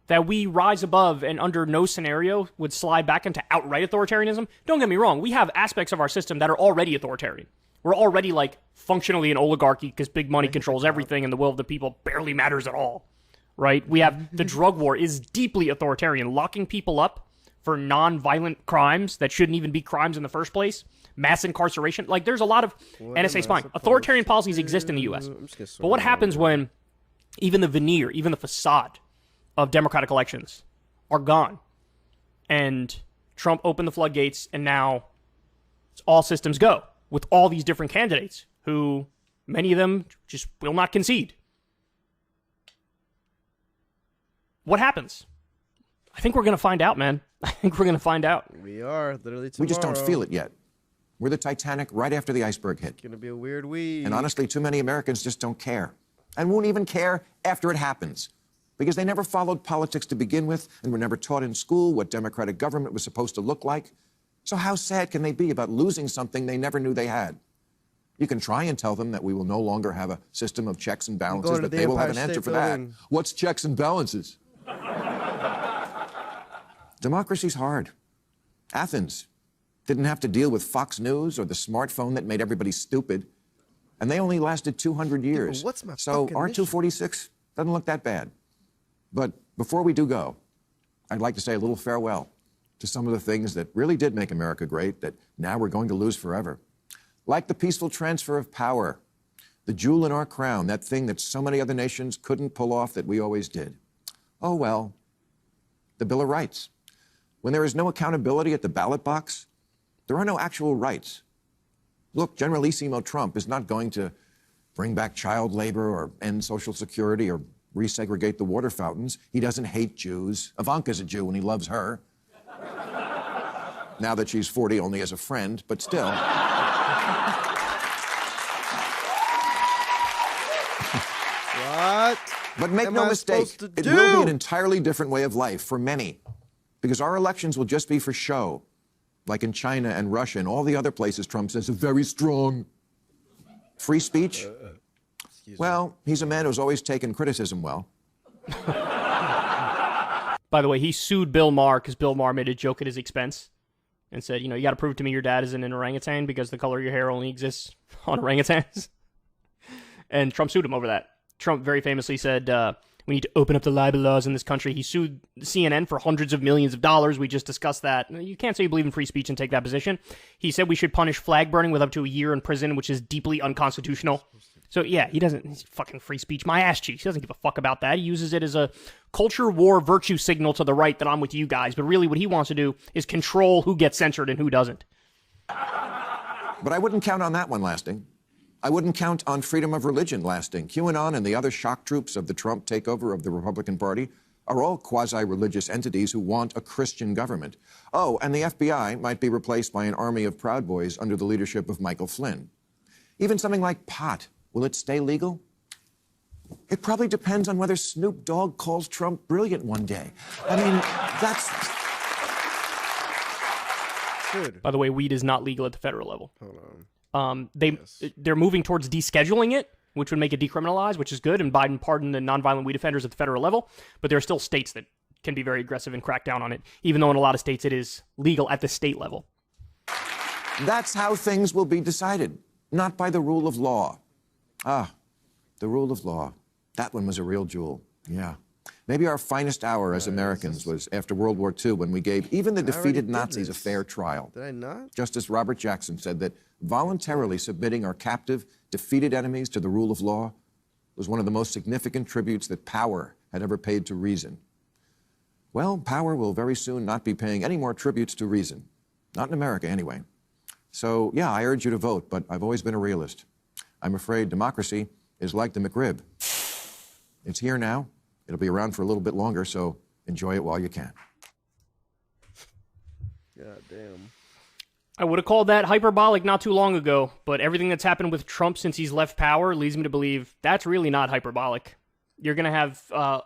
that we rise above and under no scenario would slide back into outright authoritarianism. Don't get me wrong. We have aspects of our system that are already authoritarian. We're already like functionally an oligarchy because big money controls everything and the will of the people barely matters at all. Right? We have the drug war is deeply authoritarian, locking people up for non-violent crimes that shouldn't even be crimes in the first place. Mass incarceration. Like, there's a lot of NSA's fine. Authoritarian policies exist in the U.S. But what happens when even the veneer, even the facade of democratic elections are gone? And Trump opened the floodgates, and now it's all systems go with all these different candidates who, many of them, just will not concede. What happens? I think we're going to find out, man. I think we're going to find out.
We are, literally tomorrow.
We just don't feel it yet. We're the Titanic right after the iceberg hit.
It's going to be a weird week.
And honestly, too many Americans just don't care. And won't even care after it happens. Because they never followed politics to begin with and were never taught in school what democratic government was supposed to look like. So how sad can they be about losing something they never knew they had? You can try and tell them that we will no longer have a system of checks and balances, but they will have an answer for that. What's checks and balances? Democracy's hard. Athens didn't have to deal with Fox News or the smartphone that made everybody stupid. And they only lasted 200 years.
Dude, what's my
so R246 doesn't look that bad. But before we do go, I'd like to say a little farewell to some of the things that really did make America great that now we're going to lose forever. Like the peaceful transfer of power, the jewel in our crown, that thing that so many other nations couldn't pull off that we always did. Oh, well, the Bill of Rights. When there is no accountability at the ballot box, there are no actual rights. Look, Generalissimo Trump is not going to bring back child labor or end Social Security or resegregate the water fountains. He doesn't hate Jews. Ivanka's a Jew and he loves her. Now that she's 40, only as a friend, but still.
What?
But make no mistake, it will be an entirely different way of life for many. Because our elections will just be for show. Like in China and Russia and all the other places Trump says are very strong. Free speech? Well, he's a man who's always taken criticism well.
By the way, he sued Bill Maher because Bill Maher made a joke at his expense and said, you know, you got to prove to me your dad isn't an orangutan because the color of your hair only exists on orangutans. And Trump sued him over that. Trump very famously said, we need to open up the libel laws in this country. He sued CNN for hundreds of millions of dollars. We just discussed that. You can't say you believe in free speech and take that position. He said we should punish flag burning with up to a year in prison, which is deeply unconstitutional. So, yeah, he's fucking free speech. My ass cheeks. He doesn't give a fuck about that. He uses it as a culture war virtue signal to the right that I'm with you guys. But really what he wants to do is control who gets censored and who doesn't.
But I wouldn't count on that one lasting. I wouldn't count on freedom of religion lasting. QAnon and the other shock troops of the Trump takeover of the Republican Party are all quasi-religious entities who want a Christian government. Oh, and the FBI might be replaced by an army of Proud Boys under the leadership of Michael Flynn. Even something like pot, will it stay legal? It probably depends on whether Snoop Dogg calls Trump brilliant one day. I mean, that's...
Dude.
By the way, weed is not legal at the federal level.
Hold on.
They're moving towards descheduling it, which would make it decriminalized, which is good, and Biden pardoned the nonviolent weed offenders at the federal level, but there are still states that can be very aggressive and crack down on it, even though in a lot of states it is legal at the state level. That's
how things will be decided, not by the rule of law. The the rule of law. That one was a real jewel. Yeah. Maybe our finest hour as Americans was after World War II when we gave even the defeated Nazis a fair trial.
Did I not?
Justice Robert Jackson said that voluntarily submitting our captive, defeated enemies to the rule of law was one of the most significant tributes that power had ever paid to reason. Well, power will very soon not be paying any more tributes to reason. Not in America, anyway. So, yeah, I urge you to vote, but I've always been a realist. I'm afraid democracy is like the McRib. It's here now. It'll be around for a little bit longer, so enjoy it while you can.
God damn.
I would have called that hyperbolic not too long ago, but everything that's happened with Trump since he's left power leads me to believe that's really not hyperbolic. You're going to have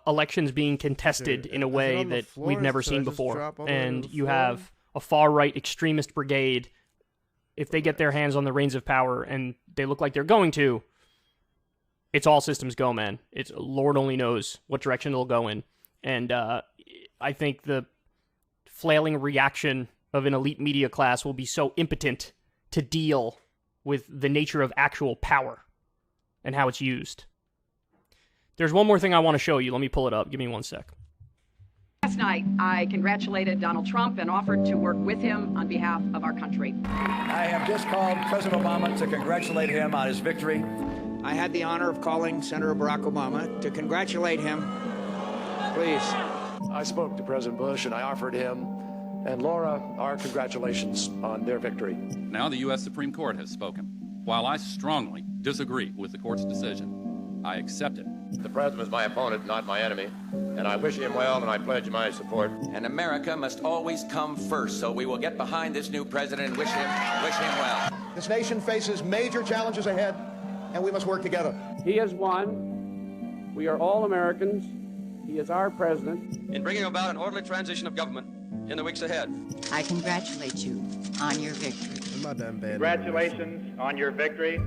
elections being contested in a way that we've never seen before. And you have a far-right extremist brigade. If they get their hands on the reins of power, and they look like they're going to, it's all systems go, man. It's Lord only knows what direction it'll go in. And I think the flailing reaction of an elite media class will be so impotent to deal with the nature of actual power and how it's used. There's one more thing I want to show you. Let me pull it up. Give me 1 sec.
Last night, I congratulated Donald Trump and offered to work with him on behalf of our country.
I have just called President Obama to congratulate him on his victory.
I had the honor of calling Senator Barack Obama to congratulate him. Please.
I spoke to President Bush and I offered him and Laura our congratulations on their victory.
Now the U.S. Supreme Court has spoken. While I strongly disagree with the court's decision, I accept it.
The president is my opponent, not my enemy, and I wish him well and I pledge my support.
And America must always come first, so we will get behind this new president and wish him well.
This nation faces major challenges ahead, and we must work together.
He has won. We are all Americans. He is our president.
In bringing about an orderly transition of government in the weeks ahead.
I congratulate you on your victory.
Congratulations on your victory.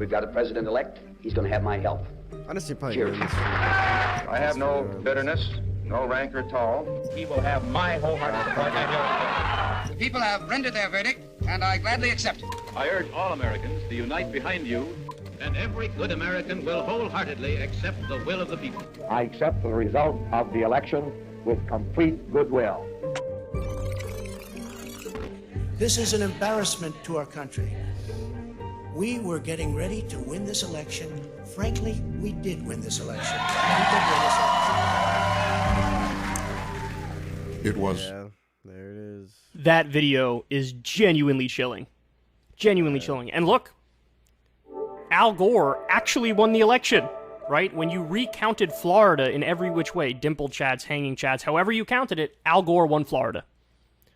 We've got a president-elect. He's going to have my help.
Honestly, probably.
Cheers.
I have no bitterness, no rancor at all.
He will have my wholehearted support.
The people have rendered their verdict, and I gladly accept it.
I urge all Americans to unite behind you, and every good American will wholeheartedly accept the will of the people.
I accept the result of the election with complete goodwill.
This is an embarrassment to our country. We were getting ready to win this election. Frankly, we did win this election.
It was.
Yeah, there it is.
That video is genuinely chilling. Genuinely chilling. And look, Al Gore actually won the election, right? When you recounted Florida in every which way, dimpled chads, hanging chads, however you counted it, Al Gore won Florida.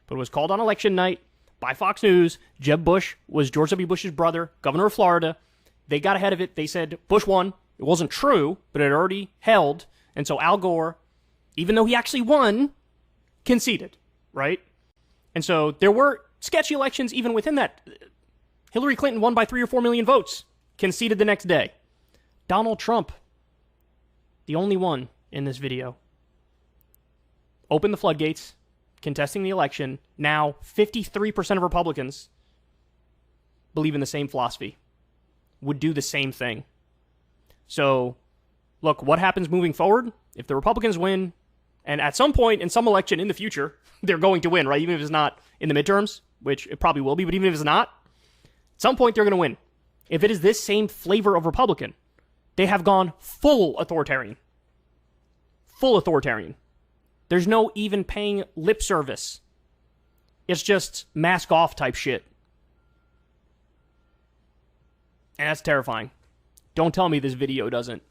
But it was called on election night by Fox News. Jeb Bush was George W. Bush's brother, governor of Florida. They got ahead of it. They said Bush won. It wasn't true, but it already held. And so Al Gore, even though he actually won, conceded, right? And so there were sketchy elections even within that. Hillary Clinton won by 3 or 4 million votes, conceded the next day. Donald Trump, the only one in this video, opened the floodgates, contesting the election. Now 53% of Republicans believe in the same philosophy, would do the same thing. So, look, what happens moving forward? If the Republicans win, and at some point in some election in the future, they're going to win, right? Even if it's not in the midterms, which it probably will be, but even if it's not, at some point they're going to win. If it is this same flavor of Republican, they have gone full authoritarian. Full authoritarian. There's no even paying lip service. It's just mask off type shit. And that's terrifying. Don't tell me this video doesn't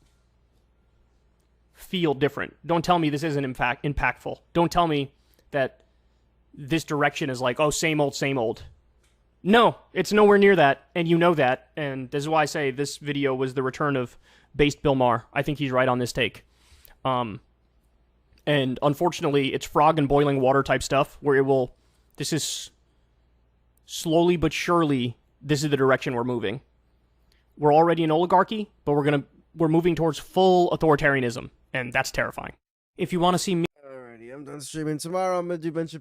feel different. Don't tell me this isn't impactful. Don't tell me that this direction is like, oh, same old, same old. No, it's nowhere near that, and you know that. And this is why I say this video was the return of based Bill Maher. I think he's right on this take. And unfortunately, it's frog and boiling water type stuff where it will, this is slowly but surely, this is the direction we're moving. We're already an oligarchy, but we're moving towards full authoritarianism, and that's terrifying. If you want to see me...
Alrighty, I'm done streaming tomorrow. I'm going to do a bunch of